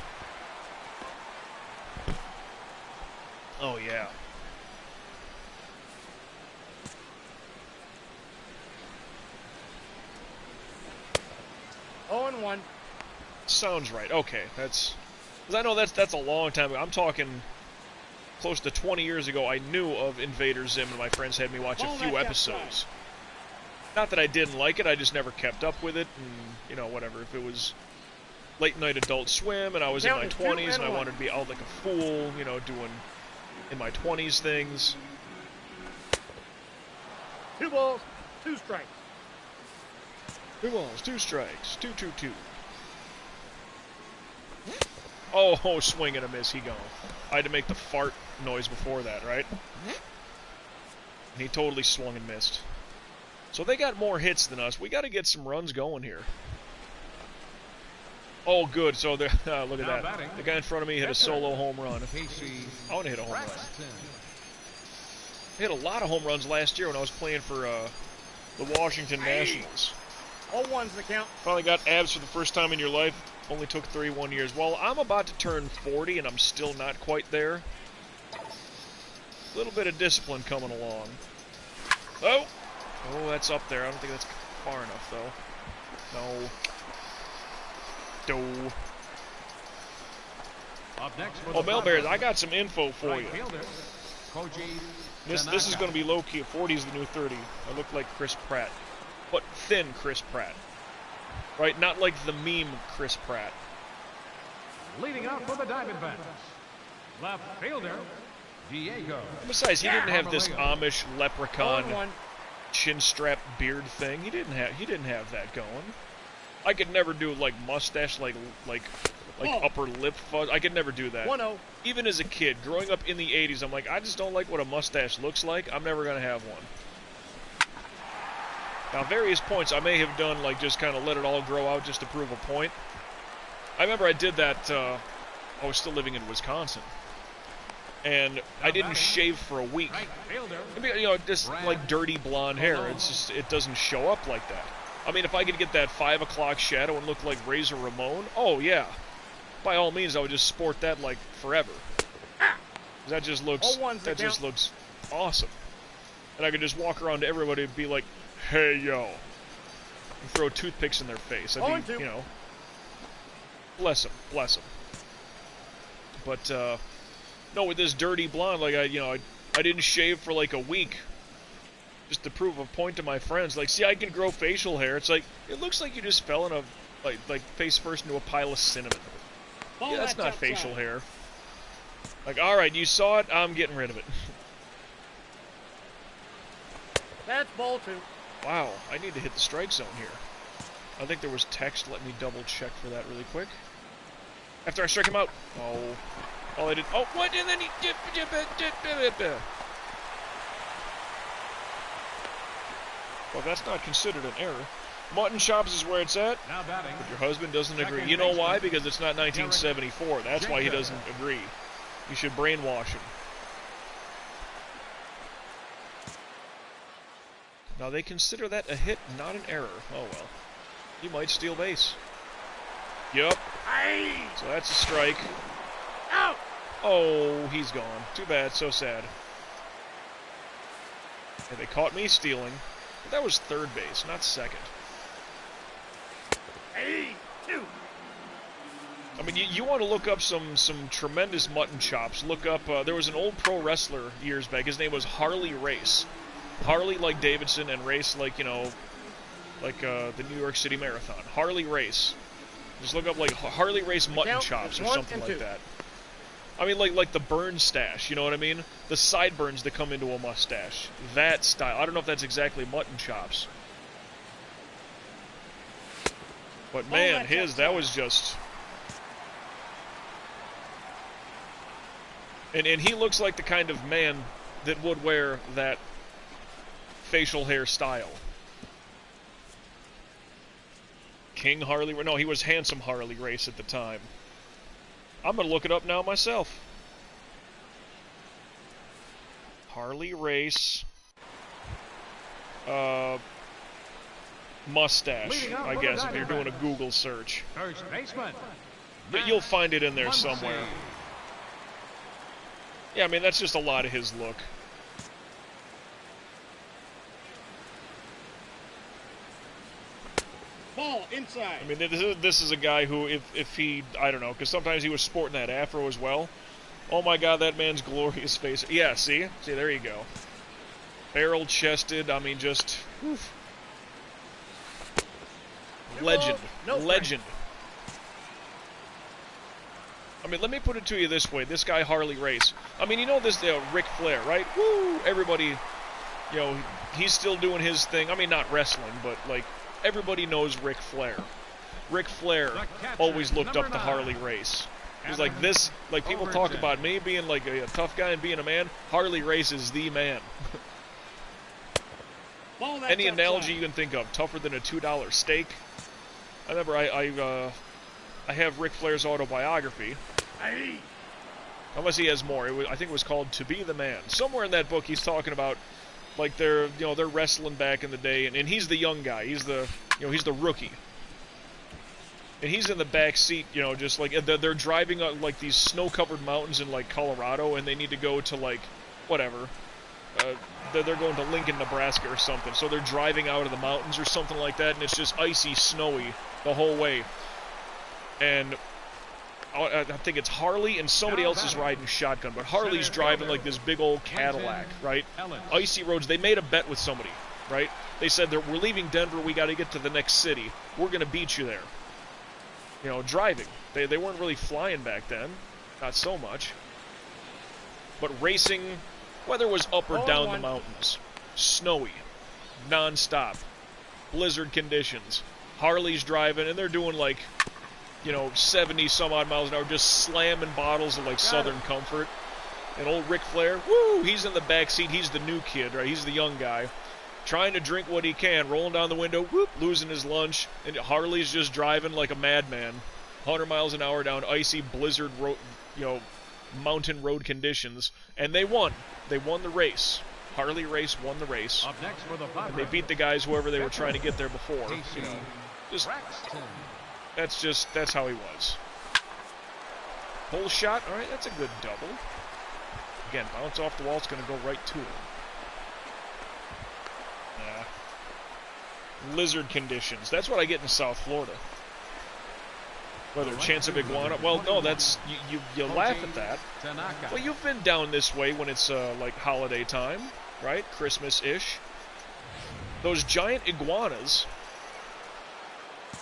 Oh, yeah. Oh, and 1. Sounds right. Okay, that's... Because I know that's a long time ago. I'm talking close to 20 years ago. I knew of Invader Zim, and my friends had me watch a few episodes. Not that I didn't like it, I just never kept up with it, and, whatever. If it was late-night Adult Swim, and I was in my 20s, and I wanted to be out like a fool, doing in my 20s things. 2 balls, 2 strikes. 2 balls, 2 strikes, 2-2-2. Oh, swing and a miss, he gone. I had to make the fart noise before that, right? And he totally swung and missed. So they got more hits than us. We got to get some runs going here. Oh, good. So look at that. The guy in front of me hit a solo home run. I want to hit a home run. I hit a lot of home runs last year when I was playing for the Washington Nationals. 0-1's the count. Finally got abs for the first time in your life. Only took 31 years. Well, I'm about to turn 40, and I'm still not quite there. A little bit of discipline coming along. Oh! Oh, that's up there. I don't think that's far enough, though. No. Up next for oh, Melbears, I got some info for you. This is going to be low-key. 40 is the new 30. I look like Chris Pratt. But thin Chris Pratt. Right? Not like the meme Chris Pratt. Leading out for the Diamondbacks, left fielder, Diego. Besides, he didn't have this Amish leprechaun chin strap beard thing. He didn't have that going. I could never do like mustache, like upper lip fuzz. I could never do that. 1-0. Even as a kid, growing up in the 80s, I'm like, I just don't like what a mustache looks like. I'm never gonna have one. Now, various points I may have done, like just kind of let it all grow out just to prove a point. I remember I did that. I was still living in Wisconsin, and I didn't shave for a week. You know, just like dirty blonde hair. It's just, it doesn't show up like that. I mean, if I could get that 5 o'clock shadow and look like Razor Ramon, oh yeah, by all means, I would just sport that like forever. That just looks awesome, and I could just walk around to everybody and be like, "Hey yo," and throw toothpicks in their face. I'd be, you know, bless them. But no, with this dirty blonde, like I didn't shave for like a week, just to prove a point to my friends. Like, see, I can grow facial hair. It's like, it looks like you just fell in a like face first into a pile of cinnamon. Yeah, that's not facial hair. Like, all right, you saw it. I'm getting rid of it. That's ball 2. Wow, I need to hit the strike zone here. I think there was text. Let me double check for that really quick. After I strike him out. Oh, I did. Oh, what? And then he dip. Well, that's not considered an error. Mutton chops is where it's at, but your husband doesn't agree. You know why? Because it's not 1974. That's why he doesn't agree. You should brainwash him. Now, they consider that a hit, not an error. Oh, well. He might steal base. Yup. So that's a strike. Oh, he's gone. Too bad. So sad. Yeah, they caught me stealing. But that was third base, not second. I mean, you want to look up some tremendous mutton chops. Look up, there was an old pro wrestler years back. His name was Harley Race. Harley like Davidson and Race like, you know, like the New York City Marathon. Harley Race. Just look up like Harley Race mutton chops or something like that. I mean, like the burn stash, you know what I mean? The sideburns that come into a mustache. That style. I don't know if that's exactly mutton chops. But man, that was just... And he looks like the kind of man that would wear that facial hair style. King Harley... No, he was Handsome Harley Race at the time. I'm going to look it up now myself. Harley Race... mustache, I guess, if you're doing a Google search. First baseman. You'll find it in there somewhere. Yeah, I mean, that's just a lot of his look. Ball inside. I mean, this is a guy who, if he, I don't know, because sometimes he was sporting that afro as well. Oh my God, that man's glorious face. Yeah, see, there you go. Barrel-chested, I mean, just, oof. Legend. Legend. I mean, let me put it to you this way. This guy, Harley Race. I mean, you know this, Ric Flair, right? Woo! Everybody, you know, he's still doing his thing. I mean, not wrestling, but, like, everybody knows Ric Flair. Ric Flair always looked up to Harley Race. He's like, this, like, people talk about me being, like, a tough guy and being a man. Harley Race is the man. Any analogy you can think of, tougher than a $2 steak. I remember I have Ric Flair's autobiography. Unless he has more. I think it was called To Be the Man. Somewhere in that book he's talking about, like, they're wrestling back in the day, and he's the young guy. He's the rookie. And he's in the back seat, you know, just like they're driving like these snow-covered mountains in like Colorado, and they need to go to like whatever. They're going to Lincoln, Nebraska or something. So they're driving out of the mountains or something like that, and it's just icy, snowy the whole way. And I think it's Harley and somebody else is riding shotgun, but Harley's driving like this big old Cadillac, right? Icy roads. They made a bet with somebody, right? They said that we're leaving Denver, we got to get to the next city. We're going to beat you there. You know, driving. They weren't really flying back then. Not so much. But racing, whether it was up or down the mountains, snowy. non-stop. Blizzard conditions. Harley's driving, and they're doing like, 70 some odd miles an hour, just slamming bottles of like Southern Comfort. And old Ric Flair, woo, he's in the back seat. He's the new kid, right? He's the young guy. Trying to drink what he can, rolling down the window, whoop, losing his lunch. And Harley's just driving like a madman. 100 miles an hour down icy blizzard road, mountain road conditions. And they won. They won the race. Harley race won the race. Up next for the and they beat the guys, whoever they were trying to get there before. That's how he was. Pull shot, all right, that's a good double. Again, bounce off the wall, it's going to go right to him. Blizzard conditions. That's what I get in South Florida. Whether chance of iguana, well, no, that's you laugh at that. Well, you've been down this way when it's like holiday time, right? Christmas-ish. Those giant iguanas.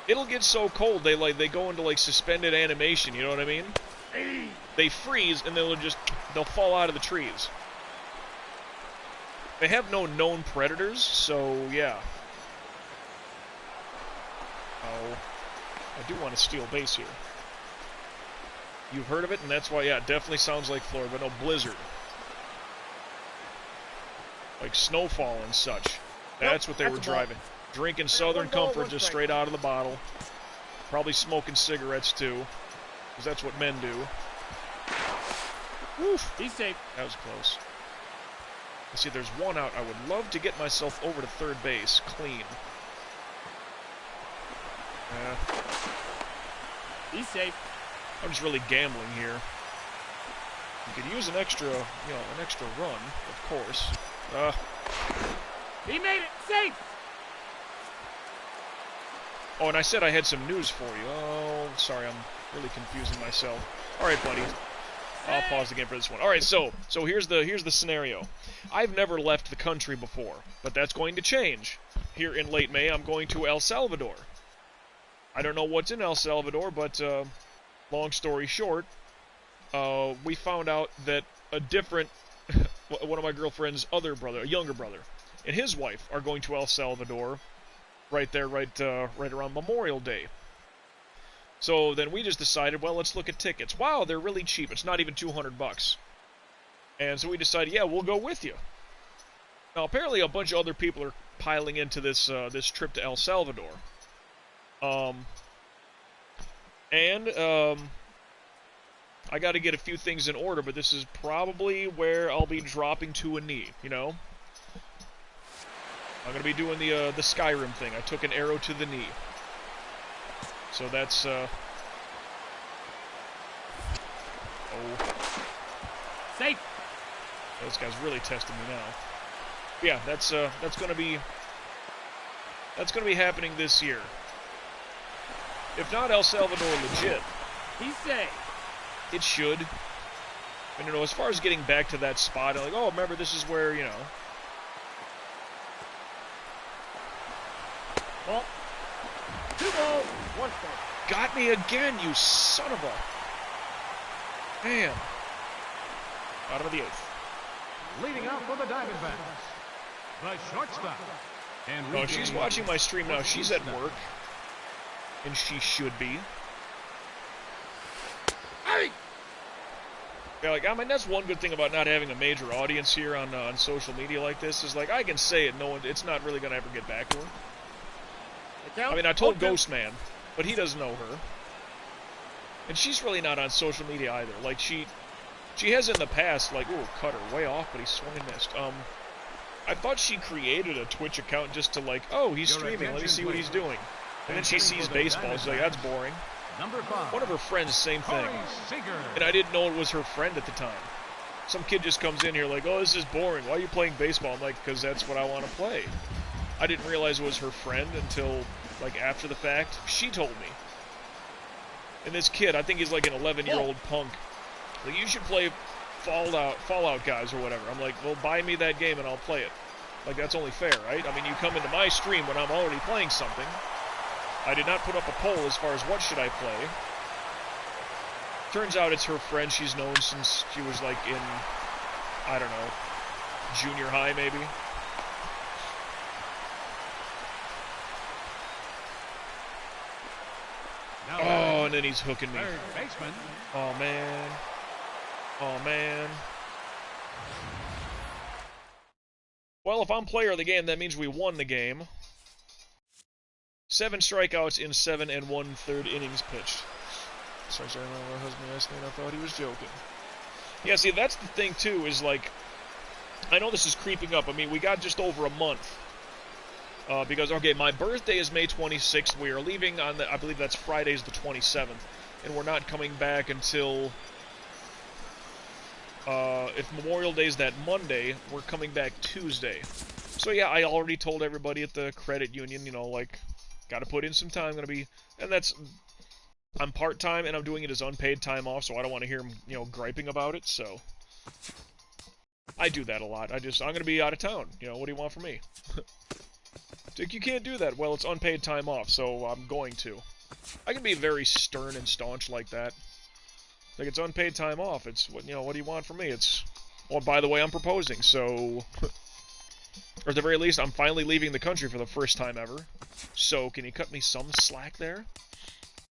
It'll get so cold they go into like suspended animation. You know what I mean? They freeze and they'll fall out of the trees. They have no known predators, so yeah. Oh. I do want to steal base here. You've heard of it, and that's why, yeah, it definitely sounds like Florida, but no, blizzard. Like snowfall and such. That's what they were driving. Drinking Southern Comfort just straight out of the bottle. Probably smoking cigarettes, too. Because that's what men do. Woof. He's safe. That was close. Let's see, there's one out. I would love to get myself over to third base clean. He's safe. I'm just really gambling here. You could use an extra, an extra run, of course. He made it safe. Oh, and I said I had some news for you. Oh, sorry, I'm really confusing myself. All right, buddy. I'll pause again for this one. All right, so here's the scenario. I've never left the country before, but that's going to change. Here in late May, I'm going to El Salvador. I don't know what's in El Salvador, but long story short, we found out that a different, one of my girlfriend's other brother, a younger brother, and his wife are going to El Salvador right around Memorial Day. So then we just decided, well, let's look at tickets. Wow, they're really cheap. It's not even $200. And so we decided, yeah, we'll go with you. Now, apparently a bunch of other people are piling into this this trip to El Salvador. I got to get a few things in order, but this is probably where I'll be dropping to a knee, I'm going to be doing the Skyrim thing. I took an arrow to the knee. So that's, oh. Safe. This guy's really testing me now. Yeah, that's going to be happening this year. If not El Salvador legit, He's safe. it should. And, as far as getting back to that spot, I'm like, oh, remember, this is where, Well, 2 balls, 1 strike. Got me again, you son of a... Man. Bottom of the 8th. Leading out for the Diamondbacks, the shortstop. And if she's watching my stream now, she's at work. And she should be. Hey! Yeah, that's one good thing about not having a major audience here on social media like this, is I can say it, it's not really going to ever get back to her. I told Ghostman, but he doesn't know her. And she's really not on social media either. She has in the past, ooh, cut her way off, but he swung and missed. I thought she created a Twitch account just to oh, he's streaming, let me see what he's doing. And then she sees baseball, she's like, that's boring. Number 5. One of her friends, same thing. And I didn't know it was her friend at the time. Some kid just comes in here oh, this is boring. Why are you playing baseball? I'm like, because that's what I want to play. I didn't realize it was her friend until, after the fact. She told me. And this kid, I think he's an 11-year-old punk. You should play Fallout Guys or whatever. I'm like, well, buy me that game and I'll play it. That's only fair, right? You come into my stream when I'm already playing something. I did not put up a poll as far as what should I play. Turns out it's her friend she's known since she was in, I don't know, junior high maybe. and then he's hooking me. Third baseman. Oh, man. Oh, man. Well, if I'm player of the game, that means we won the game. 7 strikeouts in 7 1/3 innings pitched. Sorry, my husband last night, I thought he was joking. Yeah, see, that's the thing, too, is, like, I know this is creeping up. I mean, we got just over a month. Because, okay, my birthday is May 26th. We are leaving on, I believe that's Friday's the 27th. And we're not coming back until, if Memorial Day's that Monday, we're coming back Tuesday. So, yeah, I already told everybody at the credit union, you know, like, gotta put in some time, and that's, I'm part-time, and I'm doing it as unpaid time off, so I don't want to hear them, you know, griping about it, so I do that a lot. I'm gonna be out of town, you know, what do you want from me? Dick, you can't do that. Well, it's unpaid time off, so I'm going to. I can be very stern and staunch like that. Like, it's unpaid time off. It's, you know, what do you want from me? It's, well, by the way, I'm proposing, so, or at the very least, I'm finally leaving the country for the first time ever. So, can you cut me some slack there?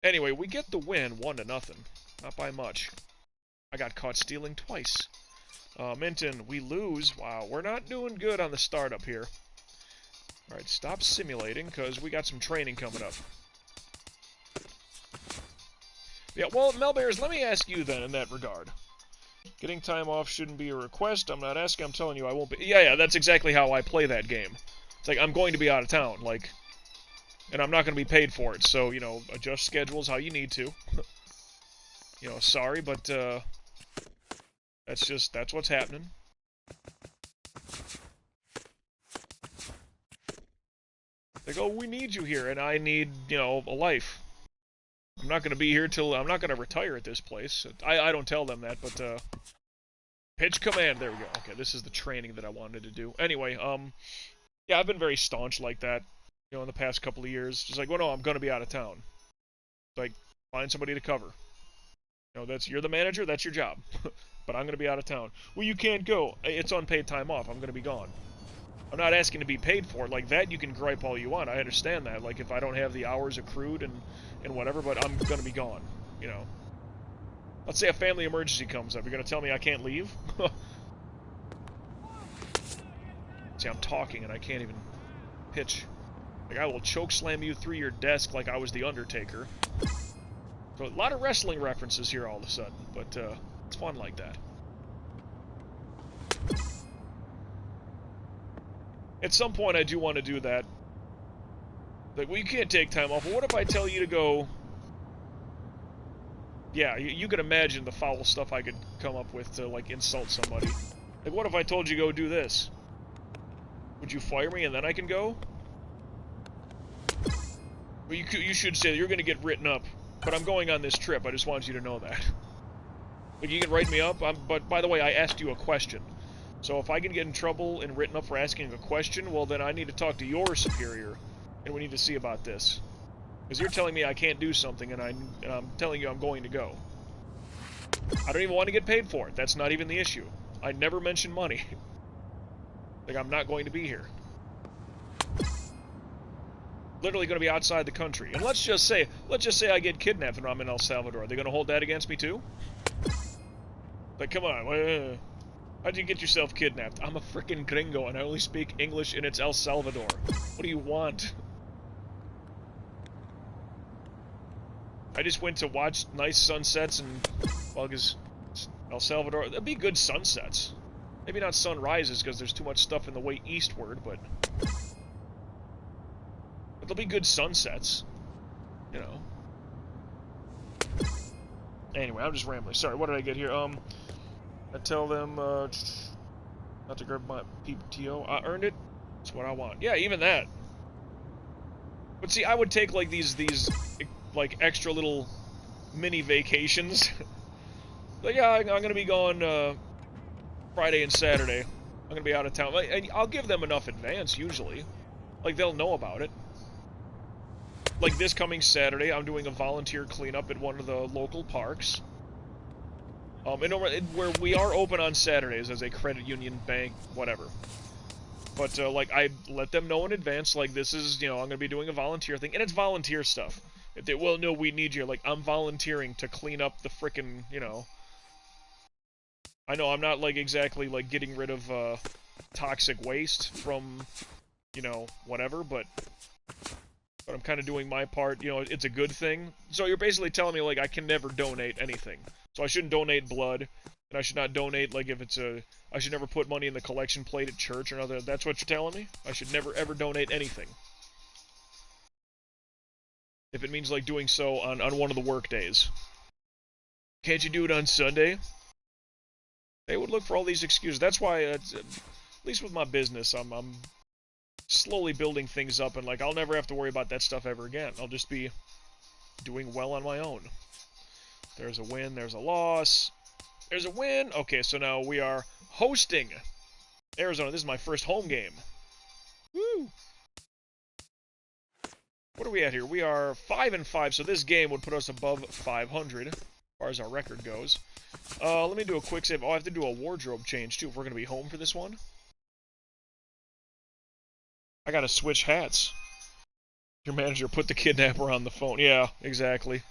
Anyway, we get the win, 1-0. Not by much. I got caught stealing twice. Minton, we lose. Wow, we're not doing good on the startup here. Alright, stop simulating, because we got some training coming up. Yeah, well, Melbears, let me ask you then in that regard. Getting time off shouldn't be a request. I'm not asking, I'm telling you I won't be. Yeah, that's exactly how I play that game. It's like, I'm going to be out of town, like, and I'm not going to be paid for it, so, you know, adjust schedules how you need to. You know, sorry, but, that's what's happening. They go, we need you here, and I need, you know, a life. I'm not going to be here till, I'm not going to retire at this place. I don't tell them that, but, pitch command, there we go. Okay, this is the training that I wanted to do. Anyway, yeah, I've been very staunch like that, you know, in the past couple of years. Just like, well, no, I'm going to be out of town. Like, find somebody to cover. You know, you're the manager, that's your job. But I'm going to be out of town. Well, you can't go. It's unpaid time off. I'm going to be gone. I'm not asking to be paid for it. Like that, you can gripe all you want. I understand that. Like, if I don't have the hours accrued and whatever, but I'm going to be gone, you know. Let's say a family emergency comes up. You're going to tell me I can't leave? See, I'm talking and I can't even pitch. Like, I will choke slam you through your desk like I was the Undertaker. So, a lot of wrestling references here all of a sudden, but it's fun like that. At some point, I do want to do that. Like, well, you can't take time off. Well, what if I tell you to go... Yeah, you can imagine the foul stuff I could come up with to, like, insult somebody. Like, what if I told you to go do this? Would you fire me and then I can go? Well, you should say you're going to get written up. But I'm going on this trip. I just want you to know that. Like, you can write me up, but by the way, I asked you a question. So if I can get in trouble and written up for asking a question, well, then I need to talk to your superior, and we need to see about this. Because you're telling me I can't do something, and I'm telling you I'm going to go. I don't even want to get paid for it. That's not even the issue. I never mention money. Like, I'm not going to be here. Literally going to be outside the country. And let's just say I get kidnapped and I'm in El Salvador. Are they going to hold that against me too? Like, come on. How'd you get yourself kidnapped? I'm a frickin' gringo and I only speak English and it's El Salvador. What do you want? I just went to watch nice sunsets and, well, because El Salvador, that'd be good sunsets. Maybe not sunrises because there's too much stuff in the way eastward, but there'll be good sunsets, you know. Anyway, I'm just rambling. Sorry, what did I get here? I tell them, not to grab my PTO. I earned it. That's what I want. Yeah, even that. But see, I would take, like, these like, extra little mini vacations. Like, yeah, I'm gonna be gone, Friday and Saturday. I'm gonna be out of town. And I'll give them enough advance, usually. Like, they'll know about it. Like, this coming Saturday, I'm doing a volunteer cleanup at one of the local parks. Where we are open on Saturdays as a credit union, bank, whatever. But, like, I let them know in advance, like, this is, you know, I'm going to be doing a volunteer thing. And it's volunteer stuff. If they, well, no, we need you. Like, I'm volunteering to clean up the frickin', you know. I know I'm not, like, exactly, like, getting rid of, toxic waste from, you know, whatever, but I'm kind of doing my part. You know, it's a good thing. So you're basically telling me, like, I can never donate anything. So I shouldn't donate blood, and I should not donate, like, if it's a... I should never put money in the collection plate at church or nothing. That's what you're telling me? I should never, ever donate anything. If it means, like, doing so on one of the work days. Can't you do it on Sunday? They would look for all these excuses. That's why, at least with my business, I'm slowly building things up, and, like, I'll never have to worry about that stuff ever again. I'll just be doing well on my own. There's a win, there's a loss. There's a win. Okay, so now we are hosting Arizona. This is my first home game. Woo! What are we at here? We are 5-5, so this game would put us above 500, as far as our record goes. Let me do a quick save. Oh, I have to do a wardrobe change, too, if we're going to be home for this one. I gotta switch hats. Your manager put the kidnapper on the phone. Yeah, exactly.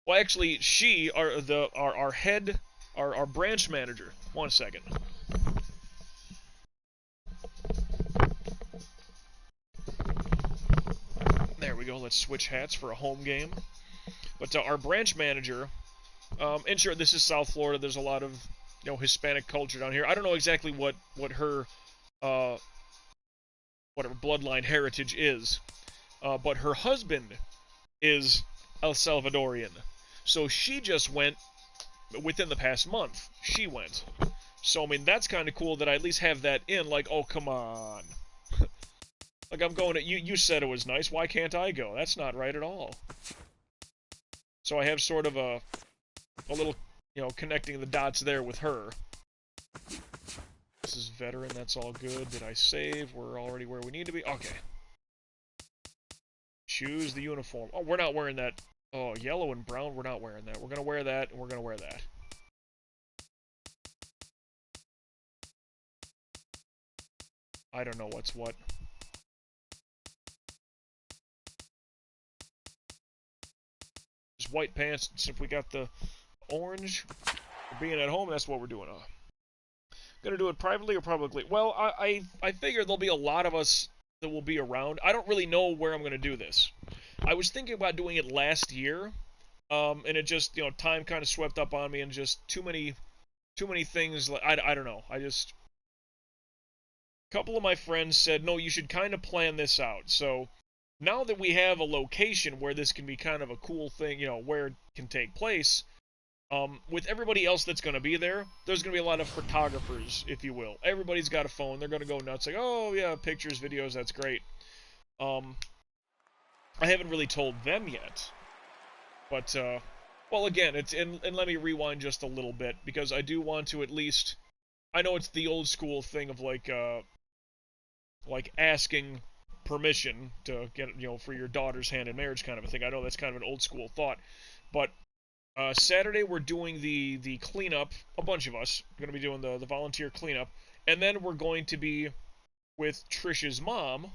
Well, actually, she, our head, our branch manager. 1 second. There we go. Let's switch hats for a home game. But our branch manager, and sure, this is South Florida. There's a lot of, you know, Hispanic culture down here. I don't know exactly what her, whatever bloodline heritage is, but her husband is El Salvadorian. So she just went, within the past month, she went. So, I mean, that's kind of cool that I at least have that in, like, oh, come on. Like, I'm going to, you said it was nice, why can't I go? That's not right at all. So I have sort of a little, you know, connecting the dots there with her. This is veteran, that's all good. Did I save? We're already where we need to be. Okay. Choose the uniform. Oh, we're not wearing that. Oh, yellow and brown, we're not wearing that. We're going to wear that, and we're going to wear that. I don't know what's what. Just white pants, since we got the orange. Being at home, that's what we're doing. Gonna do it privately or publicly? Well, I figure there'll be a lot of us that will be around. I don't really know where I'm gonna do this. I was thinking about doing it last year, and it just, you know, time kind of swept up on me, and just too many things. Like, I don't know. A couple of my friends said, no, you should kind of plan this out. So now that we have a location where this can be kind of a cool thing, you know, where it can take place, with everybody else that's going to be there, there's going to be a lot of photographers, if you will. Everybody's got a phone. They're going to go nuts. Like, oh, yeah, pictures, videos, that's great. I haven't really told them yet. But, well, again, and let me rewind just a little bit, because I do want to at least... I know it's the old school thing of, like asking permission to get, you know, for your daughter's hand in marriage kind of a thing. I know that's kind of an old school thought. But Saturday we're doing the cleanup. A bunch of us are going to be doing the volunteer cleanup. And then we're going to be with Trish's mom.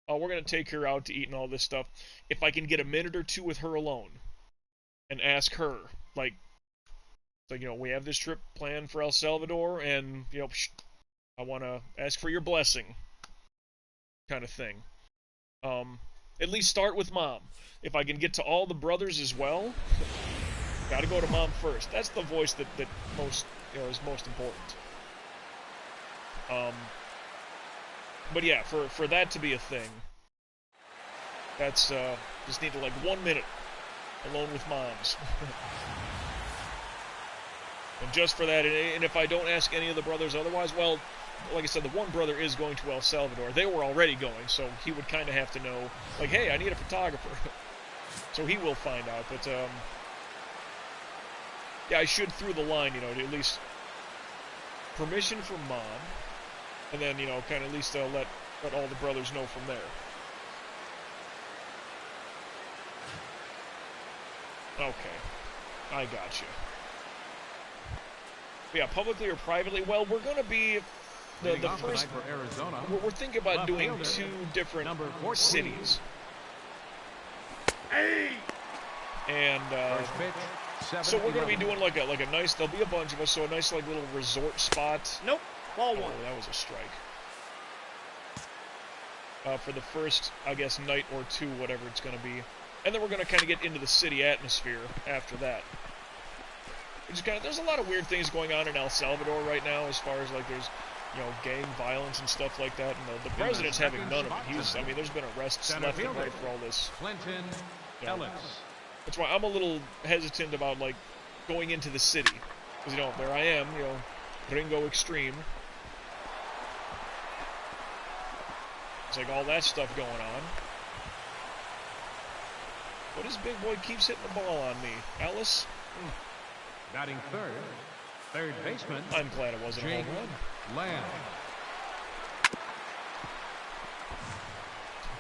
We're going to take her out to eat and all this stuff. If I can get a minute or two with her alone and ask her, like, you know, we have this trip planned for El Salvador, and, you know, I want to ask for your blessing, kind of thing. At least start with mom. If I can get to all the brothers as well, gotta go to mom first. That's the voice that most, you know, is most important. But yeah, for that to be a thing, that's, just need to, like, 1 minute alone with moms. And just for that, and if I don't ask any of the brothers otherwise, well, like I said, the one brother is going to El Salvador. They were already going, so he would kind of have to know, like, hey, I need a photographer. So he will find out, but, yeah, I should, through the line, you know, at least permission from mom, and then, you know, kind of at least let all the brothers know from there. Okay, I got you. Yeah, publicly or privately. Well, we're going to be the first. For Arizona, we're thinking about doing 2 different cities. And First pitch, so we're going to be 7-11. doing like a nice. There'll be a bunch of us, so a nice like little resort spot. Nope. Ball Oh, one. that was a strike. For the first, I guess, night or two, whatever it's going to be. And then we're going to kind of get into the city atmosphere after that. Which is kind of, there's a lot of weird things going on in El Salvador right now, as far as, like, there's, you know, gang violence and stuff like that. And the president's having none of it. I mean, there's been arrests left and right for all this. Clinton Ellis. That's why I'm a little hesitant about, like, going into the city. Because, you know, there I am, you know, Gringo Extreme. It's like all that stuff going on. But this big boy keeps hitting the ball on me. Ellis? Batting third baseman. I'm glad it wasn't a home run. Lamb.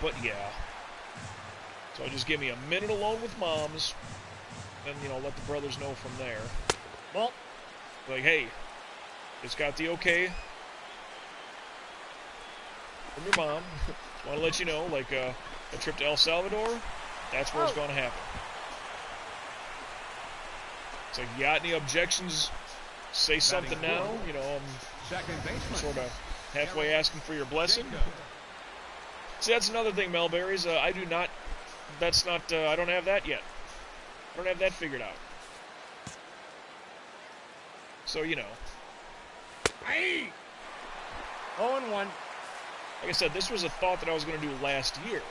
But yeah. So just give me a minute alone with moms. Then, you know, let the brothers know from there. Ball. Like, hey, it's got the okay from your mom. Want to let you know, like, a trip to El Salvador, that's where it's going to happen. It's like, you got any objections? Say something now. You know, I'm sort of halfway asking for your blessing. See, that's another thing, Melberries. I do not. That's not. I don't have that yet. I don't have that figured out. So, you know. 0-1. Like I said, this was a thought that I was going to do last year.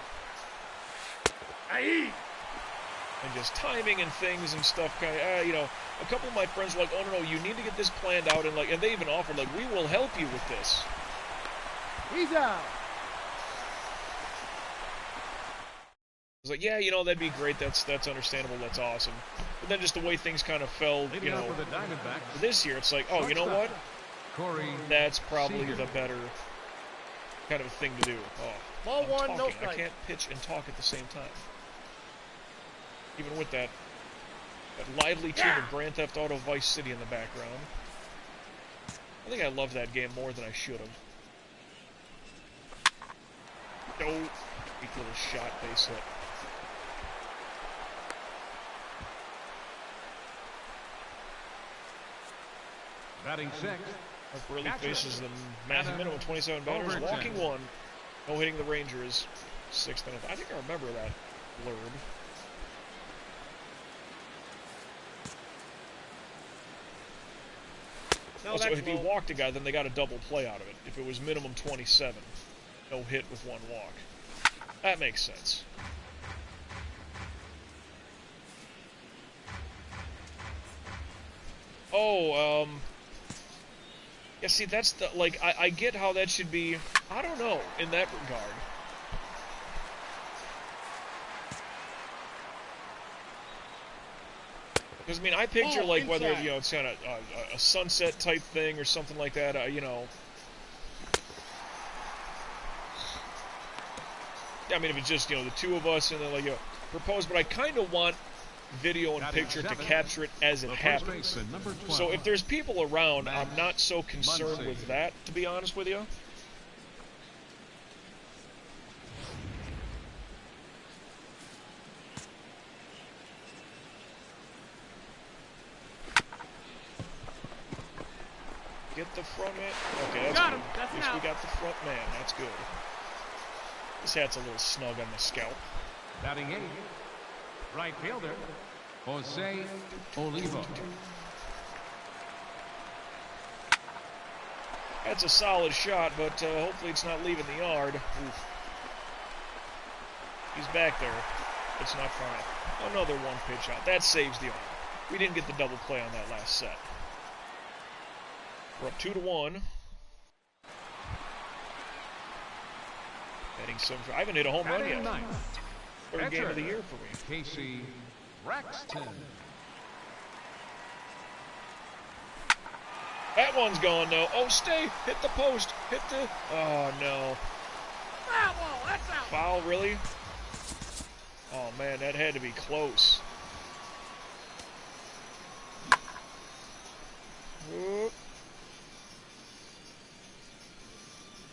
And just timing and things and stuff, kind of, you know, a couple of my friends were like, oh, no, you need to get this planned out, and like, and they even offered, like, we will help you with this. He's out. I was like, yeah, you know, that'd be great, that's understandable, that's awesome. But then just the way things kind of fell, you know, for this year, it's like, oh, you know what? That's probably the better kind of thing to do. Oh, Ball I'm one, talking. no strike. I can't pitch and talk at the same time. Even with that lively tune of Grand Theft Auto Vice City in the background. I think I love that game more than I should have. No. Weak little shot, base hit. Batting sixth. Burley faces the massive minimum 27 batters, walking one. No hitting the Rangers. Sixth inning. I think I remember that blurb. No, also, that's if he walked a guy, then they got a double play out of it. If it was minimum 27, no hit with one walk. That makes sense. Oh, yeah, see, that's the, like, I get how that should be, I don't know, in that regard. Because, I mean, I picture, like, whether, you know, it's kind of a sunset type thing or something like that, you know. Yeah, I mean, if it's just, you know, the two of us and then, like, you know, propose, but I kind of want video and picture to capture it as it happens. So if there's people around, I'm not so concerned with that, to be honest with you. Get the front man. Okay, that's got good. him. That's At least we out. got the front man. That's good. This hat's a little snug on the scalp. Batting eighth. Right fielder, Jose Olivo. That's a solid shot, but hopefully it's not leaving the yard. Oof. He's back there. It's not far enough. Another one pitch out. That saves the arm. We didn't get the double play on that last set. We're up 2-1. Batting 7. I haven't hit a home run yet. Third game of the year for me. Casey Braxton. That one's gone, though. Oh, stay. Hit the post. Hit the... Oh, no. Foul ball. That's out. Foul, really? Oh, man, that had to be close. Whoop.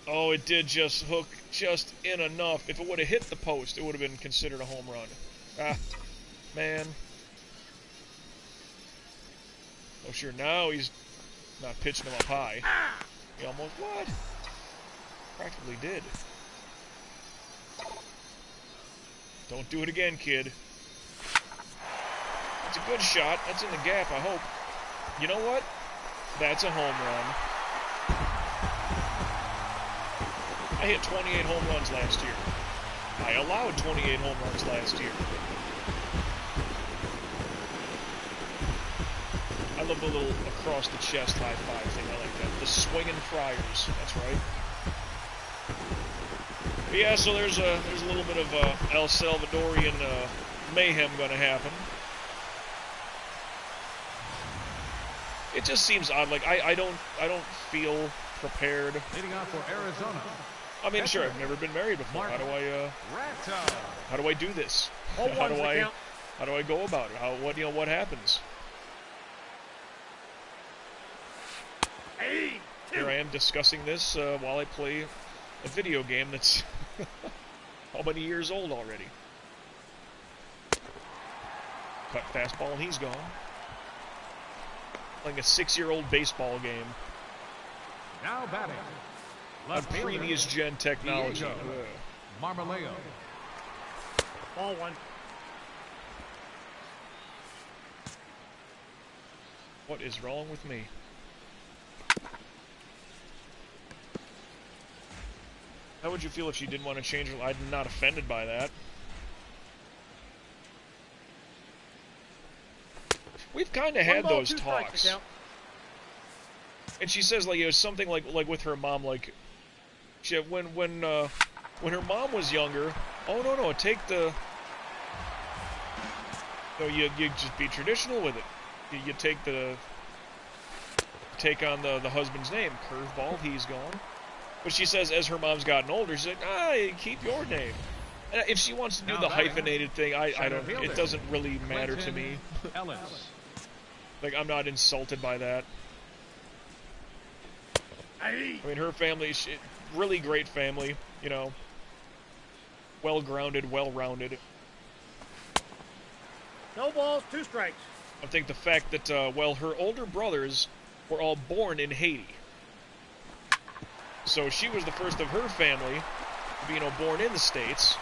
Oh, it did just hook just in enough. If it would have hit the post, it would have been considered a home run. Ah, man. Oh, sure, now he's not pitching him up high. He almost, what? Practically did. Don't do it again, kid. It's a good shot. That's in the gap, I hope. You know what? That's a home run. I hit 28 home runs last year. I allowed 28 home runs last year. I love the little across-the-chest high-five thing. I like that. The swinging friars. That's right. But yeah, so there's a little bit of El Salvadorian mayhem going to happen. It just seems odd. Like I don't feel prepared. Leading off for Arizona. I mean, sure, I've never been married before. How do I do this? How do I go about it? What happens? Here I am discussing this while I play a video game that's how many years old already? Cut fastball and he's gone. Playing a 6-year-old baseball game. Now batting. On previous gen technology. Marmaleo. Ball one. What is wrong with me? How would you feel if she didn't want to change her? I'm not offended by that. We've kind of had those talks. And she says, like, it was something like with her mom, like, she had, when her mom was younger, oh no, take the, no, you just be traditional with it. You take on the husband's name, curveball, he's gone. But she says, as her mom's gotten older, she's like, keep your name. And if she wants to do the hyphenated thing, I don't. It doesn't really matter to me. Like, I'm not insulted by that. I mean, her family, really great family, you know. Well-grounded, well-rounded. No balls, 2 strikes. I think the fact that, well, her older brothers were all born in Haiti. So she was the first of her family to be, you know, born in the States.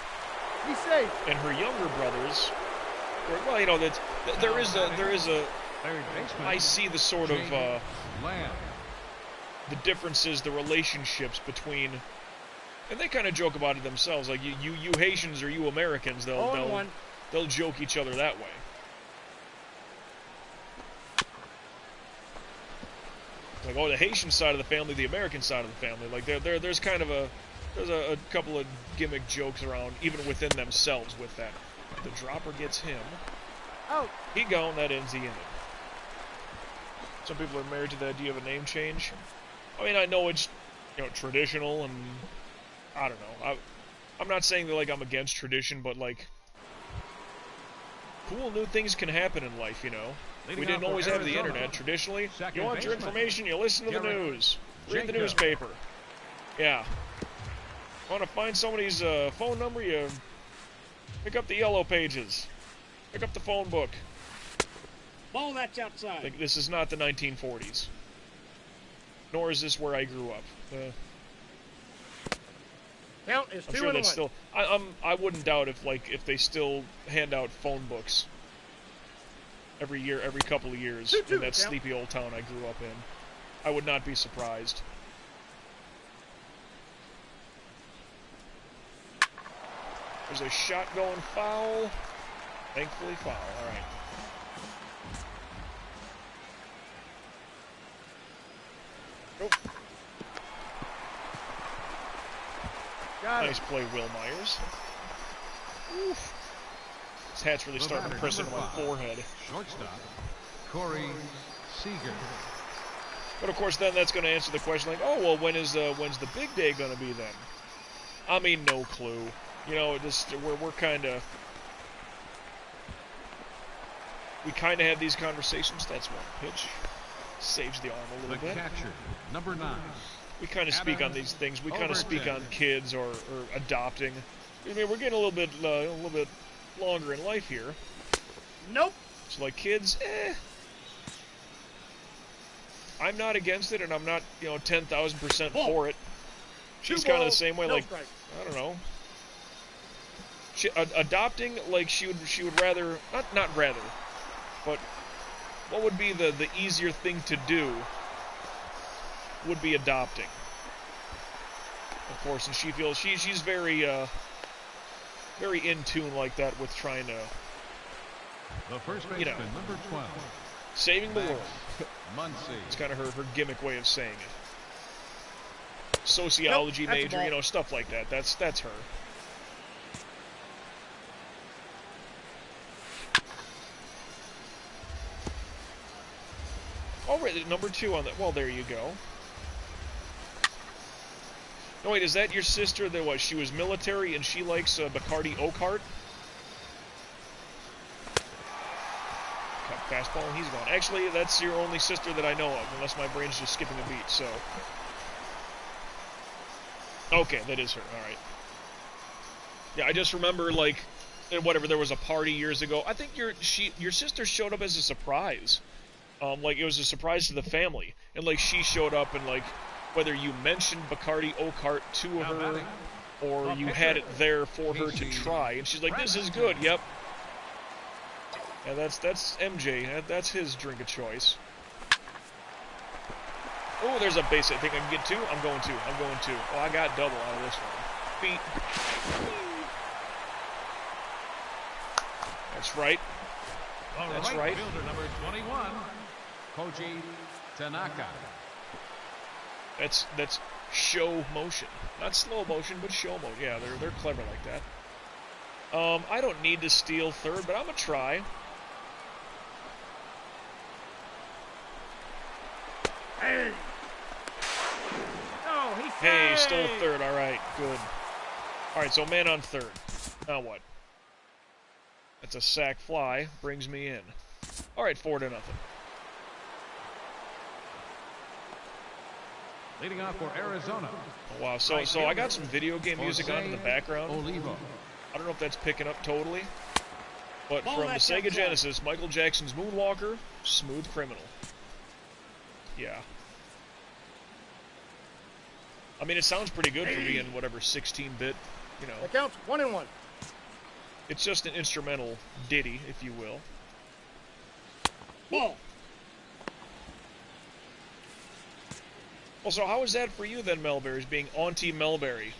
Be safe. And her younger brothers were, well, you know, there is a I see the sort of the differences, the relationships between, and they kind of joke about it themselves, like you Haitians or you Americans, they'll joke each other that way. Like, oh, the Haitian side of the family, the American side of the family. Like, there's kind of a couple of gimmick jokes around, even within themselves with that. The dropper gets him. Oh. He gone, that ends the inning. Some people are married to the idea of a name change. I mean, I know it's, you know, traditional, and I don't know. I'm not saying that, like, I'm against tradition, but, like, cool new things can happen in life, you know. We didn't always have the internet. Traditionally, you want your information, you listen to the news. Read the newspaper. Yeah. Want to find somebody's phone number, you pick up the yellow pages. Pick up the phone book. Ball, that's outside. Like, this is not the 1940s. Nor is this where I grew up. Count is 2-1. I'm sure that's still. I wouldn't doubt if they still hand out phone books every year, every couple of years in that sleepy old town I grew up in. I would not be surprised. There's a shot going foul. Thankfully foul. All right. Nope. Nice play, Will Myers. Oof. This hat's really starting to press into my forehead. Shortstop, Corey Seager. But of course, then that's going to answer the question, like, oh well, when's the big day going to be then? I mean, no clue. You know, we're kind of. We kind of had these conversations. That's one pitch. Saves the arm a little bit. Catcher, number 9. We kind of speak on these things. We kind of speak on kids or adopting. I mean, we're getting a little bit longer in life here. Nope. So, like, kids, I'm not against it, and I'm not, 10,000% for it. She's kind of the same way, like, I don't know. Adopting, like, she would rather, not rather, but what would be the easier thing to do would be adopting. Of course, and she feels, she's very, very in tune like that with trying to, The first baseman, number 12. saving the world. Muncy. It's kind of her gimmick way of saying it. Sociology major, stuff like that. That's her. Oh, right, number 2 on that. Well, there you go. No, wait, is that your sister that was? She was military and she likes Bacardi Oak-Heart? Cut fastball and he's gone. Actually, that's your only sister that I know of, unless my brain's just skipping a beat, so. Okay, that is her, alright. Yeah, I just remember, like, whatever, there was a party years ago. I think your sister showed up as a surprise. Like, it was a surprise to the family. And, like, she showed up and, like, whether you mentioned Bacardi Oak-Heart to her or you had it there for her to try. And she's like, this is good, yep. Yeah, that's MJ. That's his drink of choice. Oh, there's a base I think I can get 2. I'm going 2. Oh, I got double out of this one. Beat. That's right. That's right. Fielder number 21, Koji Tanaka. That's show motion. Not slow motion, but show motion. Yeah, they're clever like that. I don't need to steal third, but I'm gonna try. Hey. Oh, he Hey, stole third. All right, good. All right, so man on third. Now what? That's a sac fly. Brings me in. All right, 4-0. Leading off for Arizona. Oh, wow, so I got some video game music on in the background. Olivo. I don't know if that's picking up totally. But Ball from the match Sega up, Genesis, Michael Jackson's Moonwalker, Smooth Criminal. Yeah. I mean, it sounds pretty good for being, whatever, 16-bit, That counts 1-1. It's just an instrumental ditty, if you will. Ball. Well, so how is that for you then, Melberry, being Auntie Melberry?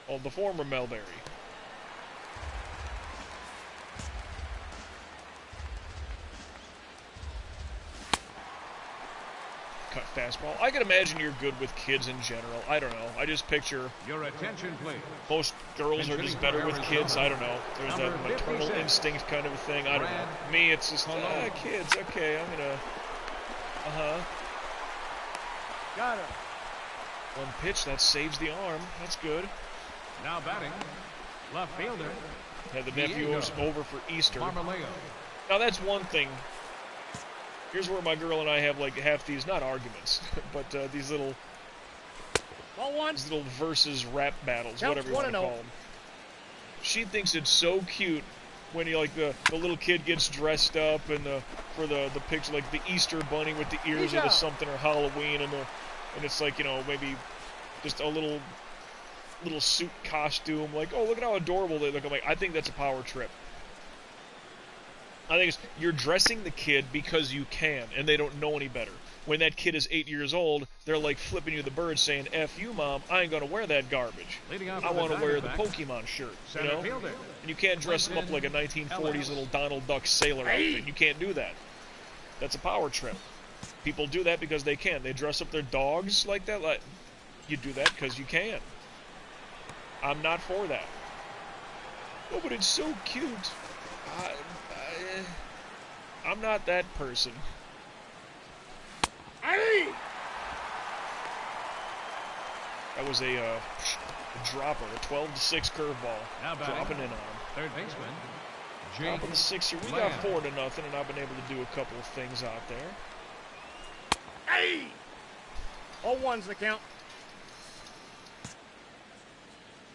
Oh, the former Melberry. Cut fastball. I can imagine you're good with kids in general. I don't know. I just picture Your attention, please. most girls are just better with kids. I don't know. There's that maternal instinct kind of a thing. I don't know. Me, it's just, kids. Okay, I'm gonna... Got him. One pitch, that saves the arm. That's good. Now batting, left fielder. Had the nephew over for Easter. Marmaleo. Now that's one thing. Here's where my girl and I have like half these, not arguments, but these little Ball 1. these little versus rap battles, Counts whatever you want to 1-0. call them. She thinks it's so cute when you like the little kid gets dressed up and for the picture, like the Easter bunny with the ears or the something, or Halloween, and it's like, maybe just a little suit costume. Like, oh, look at how adorable they look. I'm like, I think that's a power trip. I think you're dressing the kid because you can, and they don't know any better. When that kid is 8 years old, they're like flipping you the bird saying, F you, Mom, I ain't going to wear that garbage. I want to wear the Pokemon shirt, And you can't dress them up like a 1940s little Donald Duck sailor outfit. You can't do that. That's a power trip. People do that because they can. They dress up their dogs like that. Like, you do that because you can. I'm not for that. Oh, but it's so cute. I'm not that person. Hey! That was a dropper, a 12-6 curveball. Dropping in on him. Third baseman, Jake. Top of the 6 here. We got 4-0, and I've been able to do a couple of things out there. Hey! All 1's the count.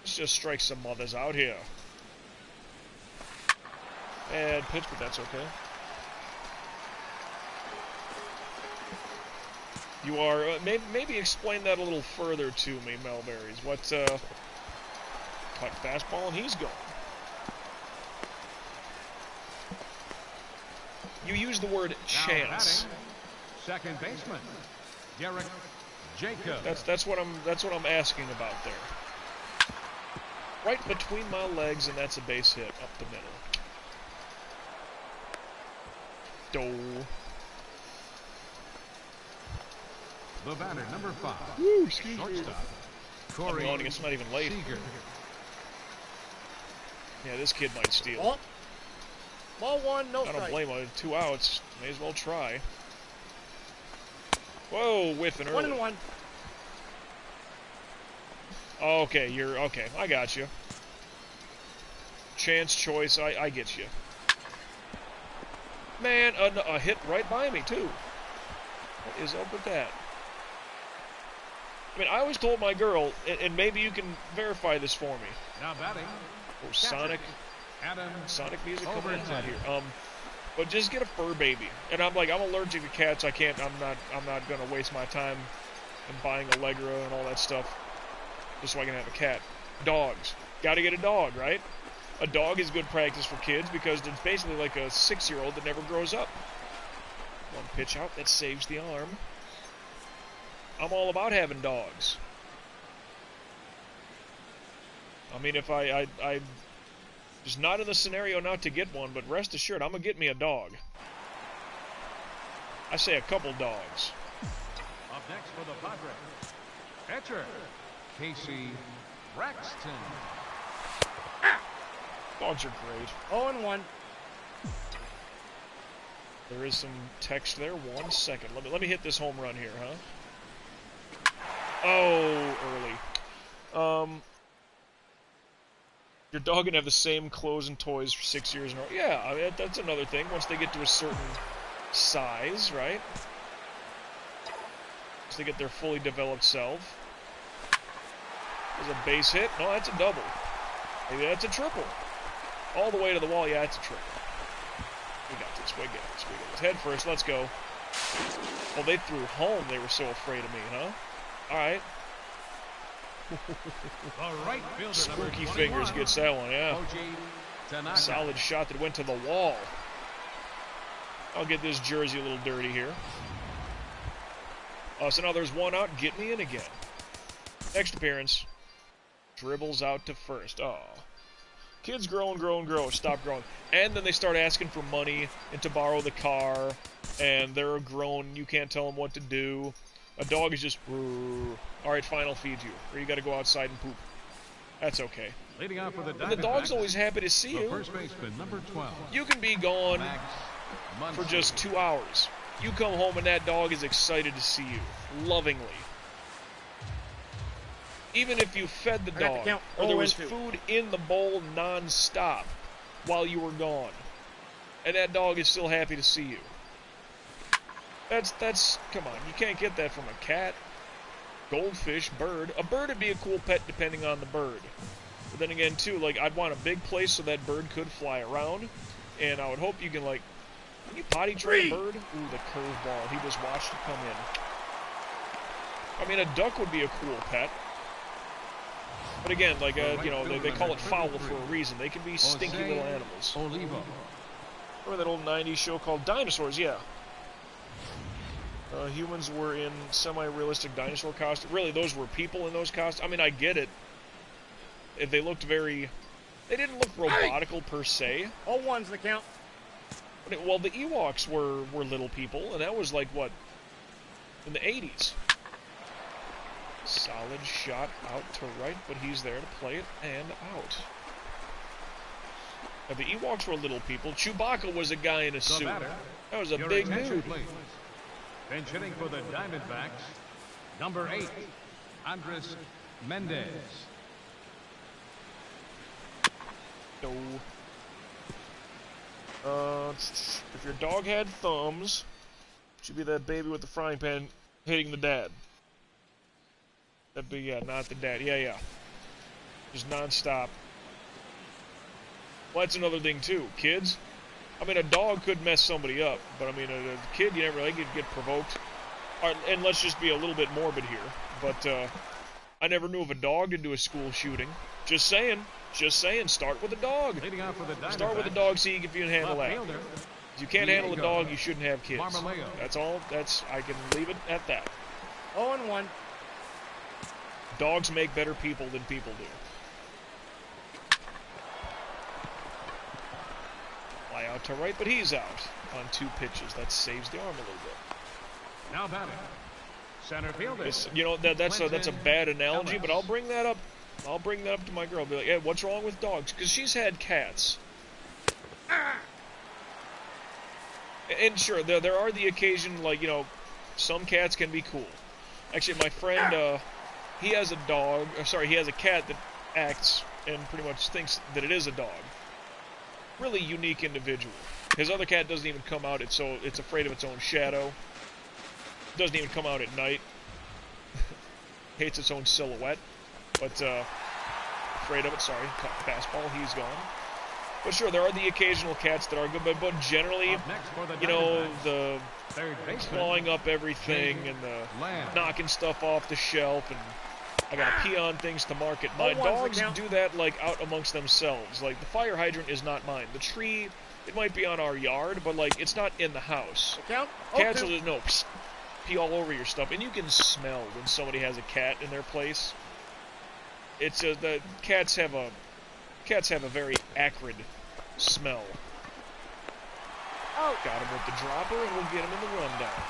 Let's just strike some mothers out here. Bad pitch, but that's okay. You are, maybe explain that a little further to me, Melberries. What, cut fastball, and he's gone. You use the word chance. Second baseman, Derek Jacob. That's what I'm asking about there. Right between my legs, and that's a base hit up the middle. Doe. The batter, number 5. Woo, excuse me. Shortstop, I'm yawning, it's not even late. Seager. Yeah, this kid might steal. Ball. Ball 1, no I don't strike. blame him. 2 outs. May as well try. Whoa, whiffing early. 1-1. Okay, okay. I got you. Chance, choice, I get you. Man, a hit right by me, too. What is up with that? I mean, I always told my girl, and maybe you can verify this for me. Now batting. Oh, Sonic music coming in hot here. But just get a fur baby. And I'm like, I'm allergic to cats. I'm not gonna waste my time in buying Allegra and all that stuff just so I can have a cat. Dogs. Gotta get a dog, right? A dog is good practice for kids because it's basically like a 6-year-old that never grows up. One pitch out, that saves the arm. I'm all about having dogs. I mean, if I just not in the scenario not to get one, but rest assured, I'm gonna get me a dog. I say a couple dogs. Up next for the Padres, catcher Casey Braxton. Dogs are great. 0-1. There is some text there. 1 second. Let me hit this home run here, huh? Oh, early. Your dog can have the same clothes and toys for 6 years in a row. Yeah, I mean, that's another thing. Once they get to a certain size, right? Once they get their fully developed self. There's a base hit. No, that's a double. Maybe that's a triple. All the way to the wall. Yeah, it's a triple. We got this. We got this. We got this. Head first. Let's go. Well, they threw home. They were so afraid of me, huh? All right. The right fielder, Spooky number 21, fingers gets that one, yeah. Tanaka. Solid shot that went to the wall. I'll get this jersey a little dirty here. So now there's 1 out. Get me in again. Next appearance. Dribbles out to first. Oh. Kids grow and grow and grow. Stop growing. And then they start asking for money and to borrow the car. And they're grown. You can't tell them what to do. A dog is just, alright, fine, I'll feed you. Or you gotta go outside and poop. That's okay. Leading off for the And the dog's always happy to see you. First baseman, number 12. You can be gone for just 2 hours. You come home and that dog is excited to see you. Lovingly. Even if you fed the dog, or there was food in the bowl non-stop while you were gone. And that dog is still happy to see you. That's, come on, you can't get that from a cat, goldfish, bird. A bird would be a cool pet depending on the bird. But then again, too, like, I'd want a big place so that bird could fly around. And I would hope you can, like, can you potty train a bird? Ooh, the curveball. He just watched it come in. I mean, a duck would be a cool pet. But again, like, you know, they call it fowl for a reason. They can be stinky little animals. Olivo. Remember that old 90s show called Dinosaurs? Yeah. Humans were in semi-realistic dinosaur costumes. Really, those were people in those costumes. I mean, I get it. If they looked very... They didn't look robotical per se. 0-1's the count. But well, the Ewoks were little people, and that was like, what? In the 80s. Solid shot out to right, but he's there to play it, and out. Now, the Ewoks were little people. Chewbacca was a guy in a suit. That was a big dude. Bench hitting for the Diamondbacks, number 8, Andres Mendez. No. If your dog had thumbs, it should be that baby with the frying pan hitting the dad. That'd be, yeah, not the dad. Yeah. Just non-stop. Well, that's another thing, too. Kids, I mean, a dog could mess somebody up, but I mean, a kid, you never really get provoked. And let's just be a little bit morbid here, but I never knew of a dog into a school shooting. Just saying. Start with a dog. Leading out for the Start with a dog, see if you can handle that. If you can't handle a dog, you shouldn't have kids. That's all. I can leave it at that. 0-1. Dogs make better people than people do. Fly out to right, but he's out on 2 pitches. That saves the arm a little bit. Now batting. Center fielder. You know, that's a bad analogy, but I'll bring that up. I'll bring that up to my girl. Be like, hey, what's wrong with dogs? Because she's had cats. And sure, there are the occasion, like, you know, some cats can be cool. Actually, my friend, he has a dog. He has a cat that acts and pretty much thinks that it is a dog. Really unique individual. His other cat doesn't even come out. It's afraid of its own shadow. Doesn't even come out at night. Hates its own silhouette. But, afraid of it, sorry. Fastball, he's gone. But sure, there are the occasional cats that are good, but generally, you know, the clawing up everything and the knocking stuff off the shelf, and I gotta pee on things to market. My dogs do that, like, out amongst themselves. Like, the fire hydrant is not mine. The tree, it might be on our yard, but, like, it's not in the house. Cats will just, no, pee all over your stuff, and you can smell when somebody has a cat in their place. It's the cats have a very acrid smell. Oh, got him with the dropper, and we'll get him in the rundown.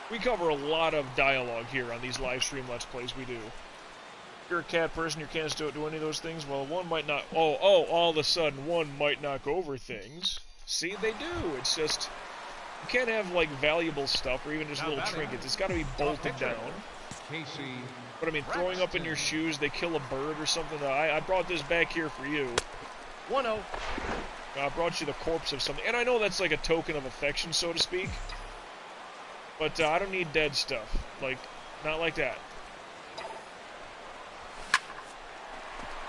We cover a lot of dialogue here on these live stream Let's Plays we do. If you're a cat person, your cats don't do any of those things, well, one might not... all of a sudden, one might knock over things. See, they do. It's just... You can't have, like, valuable stuff or even just little trinkets. It's got to be bolted down. But I mean, throwing up in your shoes, they kill a bird or something. I brought this back here for you. 1-0. I brought you the corpse of something. And I know that's like a token of affection, so to speak. But I don't need dead stuff. Like, not like that.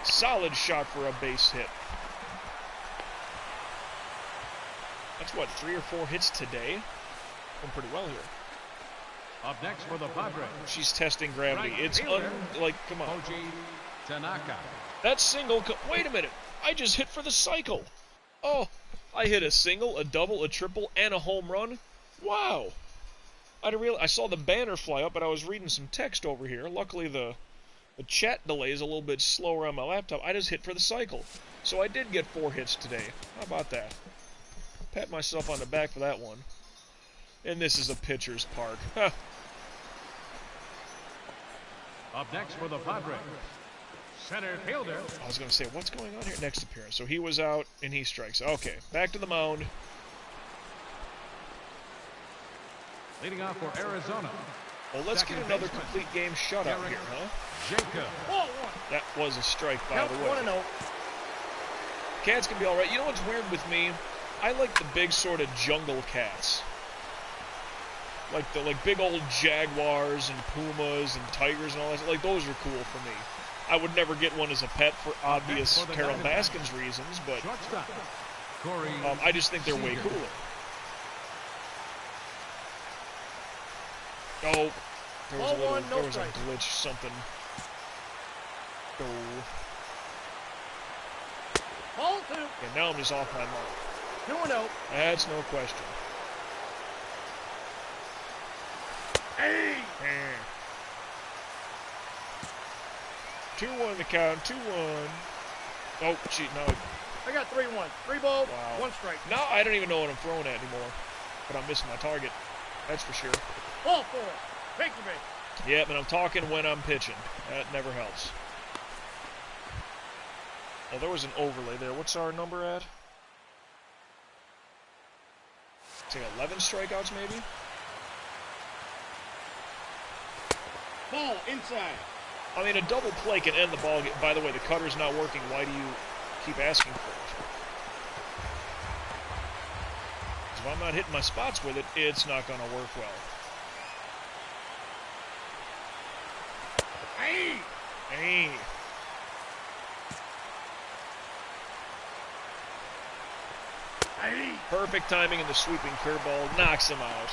Solid shot for a base hit. That's what, 3 or 4 hits today? Going pretty well here. Up next for the Padres. She's testing gravity. It's like, come on. Tanaka. That single, wait a minute. I just hit for the cycle. Oh, I hit a single, a double, a triple, and a home run. Wow. I saw the banner fly up, but I was reading some text over here. Luckily, the chat delay is a little bit slower on my laptop. I just hit for the cycle. So I did get 4 hits today. How about that? Pat myself on the back for that one. And this is a pitcher's park. Huh. Up next for the Padres. Center fielder. I was going to say, what's going on here? Next appearance. So he was out, and he strikes. Okay, back to the mound. Leading off for Arizona. Well, let's get another complete game shutout here, huh? Jacob. That was a strike, by the way. 1-0. Cats can be all right. You know what's weird with me? I like the big sort of jungle cats. Like the big old jaguars and pumas and tigers and all that. Like, those are cool for me. I would never get one as a pet for obvious Carol Baskins reasons, but I just think they're way cooler. Oh, there was a glitch, something. Oh. Ball 2. And now I'm just off my mark. 2-0. That's no question. Hey! 2-1 the count, 2-1. Oh, gee, no. I got 3-1. 3 balls, Wow. 1 strike. Now I don't even know what I'm throwing at anymore. But I'm missing my target. That's for sure. Ball 4. Take the base. Yep, and I'm talking when I'm pitching. That never helps. Oh, there was an overlay there. What's our number at? It's like 11 strikeouts, maybe? Ball inside. I mean, a double play can end the ball game. By the way, the cutter's not working. Why do you keep asking for it? 'Cause if I'm not hitting my spots with it, it's not going to work well. Hey! Hey! Perfect timing, and the sweeping curveball knocks him out.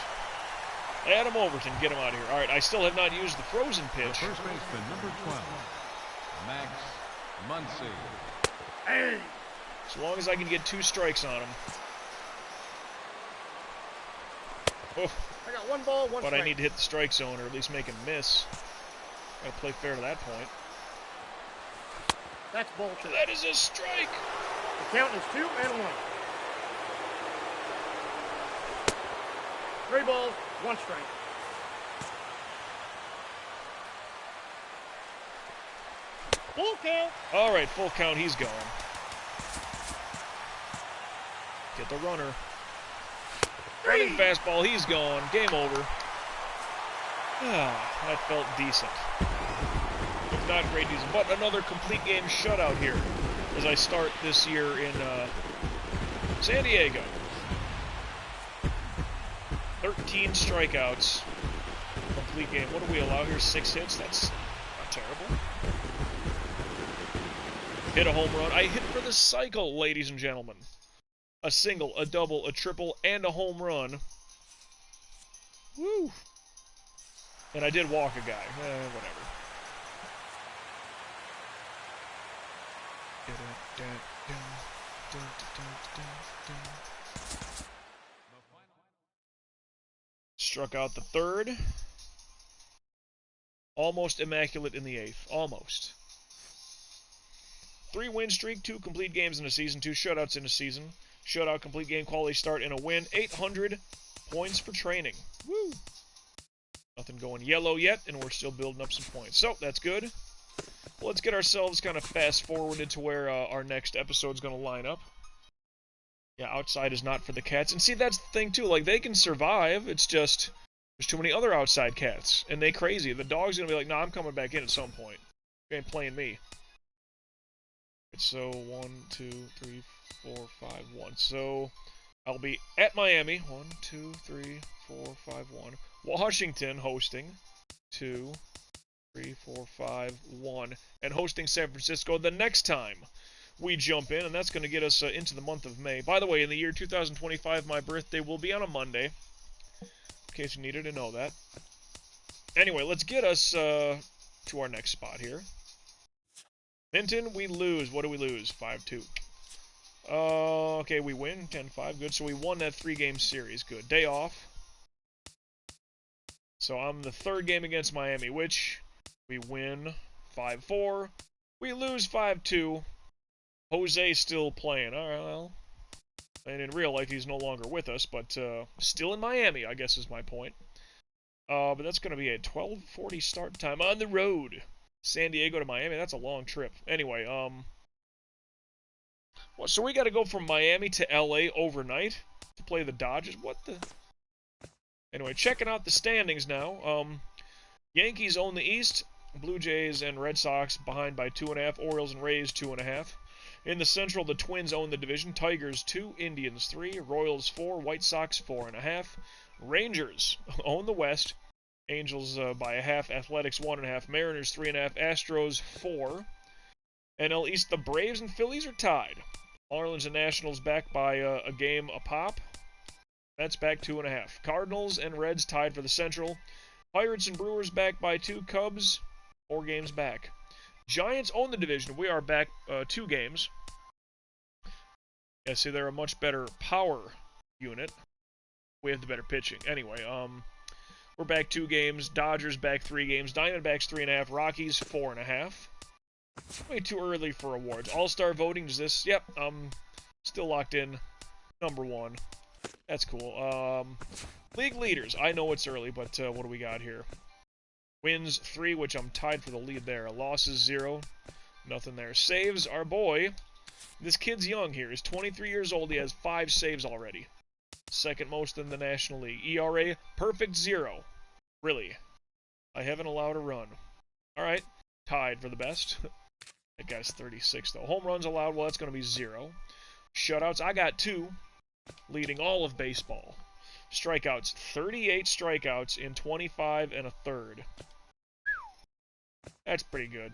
Adam Overton, get him out of here. All right, I still have not used the frozen pitch. First baseman, number 12, Max Muncy. Hey! As long as I can get 2 strikes on him. Oof. I got 1 ball, 1 But strike. I need to hit the strike zone, or at least make him miss. Gotta play fair to that point. That's bullshit. That is a strike! The count is 2 and 1. 3 balls, 1 strike. Full count. All right, full count, he's going. Get the runner. Running fastball, he's gone. Game over. Ah, that felt decent. If not great decent, but another complete game shutout here as I start this year in San Diego. 13 strikeouts. Complete game. What do we allow here? 6 hits? That's not terrible. Hit a home run. I hit for the cycle, ladies and gentlemen. A single, a double, a triple, and a home run. Woo! And I did walk a guy. Whatever. Struck out the 3rd. Almost immaculate in the 8th. Almost. 3-win streak, 2 complete games in a season, 2 shutouts in a season. Shutout, complete game, quality start, and a win. 800 points for training. Woo! Nothing going yellow yet, and we're still building up some points. So, that's good. Well, let's get ourselves kind of fast-forwarded to where our next episode's going to line up. Yeah, outside is not for the cats. And see, that's the thing, too. Like, they can survive. It's just, there's too many other outside cats. And they crazy. The dog's going to be like, nah, I'm coming back in at some point. You ain't playing me. So, 1, 2, 3, 4, 5, 1. So, I'll be at Miami. 1, 2, 3, 4, 5, 1. Washington hosting. 2, 3, 4, 5, 1. And hosting San Francisco the next time we jump in. And that's going to get us into the month of May. By the way, in the year 2025, my birthday will be on a Monday. In case you needed to know that. Anyway, let's get us to our next spot here. Minton, we lose. What do we lose? 5-2. Okay, we win. 10-5. Good. So we won that 3-game series. Good. Day off. So I'm the 3rd game against Miami, which we win 5-4. We lose 5-2. Jose's still playing. All right, well. And in real life, he's no longer with us, but still in Miami, I guess is my point. But that's going to be a 12:40 start time on the road. San Diego to Miami, that's a long trip. Anyway, well, so we got to go from Miami to LA overnight to play the Dodgers. What the? Anyway, checking out the standings now. Yankees own the East. Blue Jays and Red Sox behind by 2.5. Orioles and Rays 2.5. In the Central, the Twins own the division. Tigers 2, Indians 3, Royals 4, White Sox 4.5. Rangers own the West. Angels by a half, Athletics 1.5, Mariners 3.5, Astros 4. NL East, the Braves and Phillies are tied. Marlins and Nationals back by a game a pop. That's back 2.5. Cardinals and Reds tied for the Central. Pirates and Brewers back by 2. Cubs 4 games back. Giants own the division. We are back 2 games. Yeah, see, they're a much better power unit. We have the better pitching. Anyway, we're back 2 games. Dodgers back 3 games. Diamondbacks 3.5. Rockies 4.5. Way too early for awards. All-Star voting, is this? Yep, still locked in. Number 1. That's cool. League leaders. I know it's early, but what do we got here? Wins 3, which I'm tied for the lead there. Losses 0. Nothing there. Saves, our boy. This kid's young here. He's 23 years old. He has 5 saves already. Second most in the National League. ERA, perfect 0. Really. I haven't allowed a run. Alright. Tied for the best. That guy's 36, though. Home runs allowed, well, that's going to be 0. Shutouts, I got 2. Leading all of baseball. Strikeouts, 38 strikeouts in 25 1/3. That's pretty good.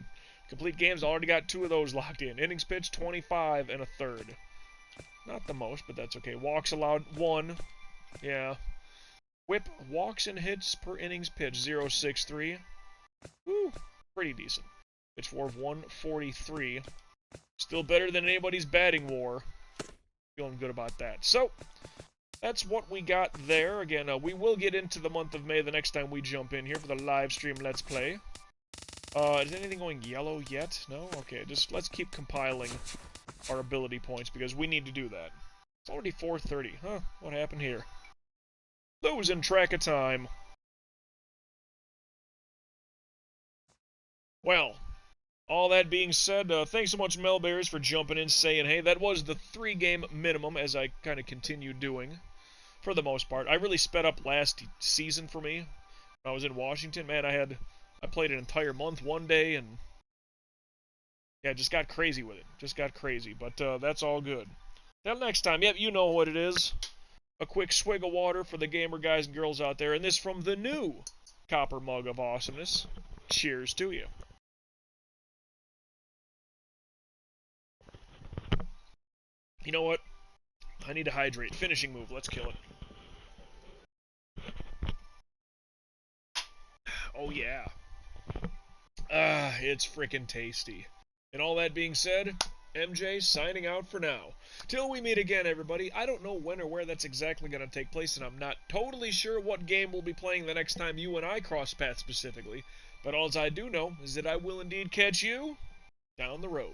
Complete games, already got 2 of those locked in. Innings pitched, 25 1/3. Not the most, but that's okay. Walks allowed, 1. Yeah. Whip, walks and hits per innings pitched, 0.63. Woo, pretty decent. Pitch WAR of 143. Still better than anybody's batting WAR. Feeling good about that. So, that's what we got there. Again, we will get into the month of May the next time we jump in here for the live stream Let's Play. Is anything going yellow yet? No? Okay, just let's keep compiling our ability points because we need to do that. It's already 4:30. Huh, what happened here? Losing track of time. Well, all that being said, thanks so much, Melberries, for jumping in, saying, hey, that was the 3-game minimum, as I kind of continue doing, for the most part. I really sped up last season for me. When I was in Washington, man, I played an entire month one day, and yeah, just got crazy with it. Just got crazy, but that's all good. Till next time, yep, you know what it is. A quick swig of water for the gamer guys and girls out there, and this from the new Copper Mug of Awesomeness. Cheers to you. You know what? I need to hydrate. Finishing move. Let's kill it. Oh, yeah. It's frickin' tasty. And all that being said, MJ signing out for now. Till we meet again, everybody. I don't know when or where that's exactly going to take place, and I'm not totally sure what game we'll be playing the next time you and I cross paths specifically. But all I do know is that I will indeed catch you down the road.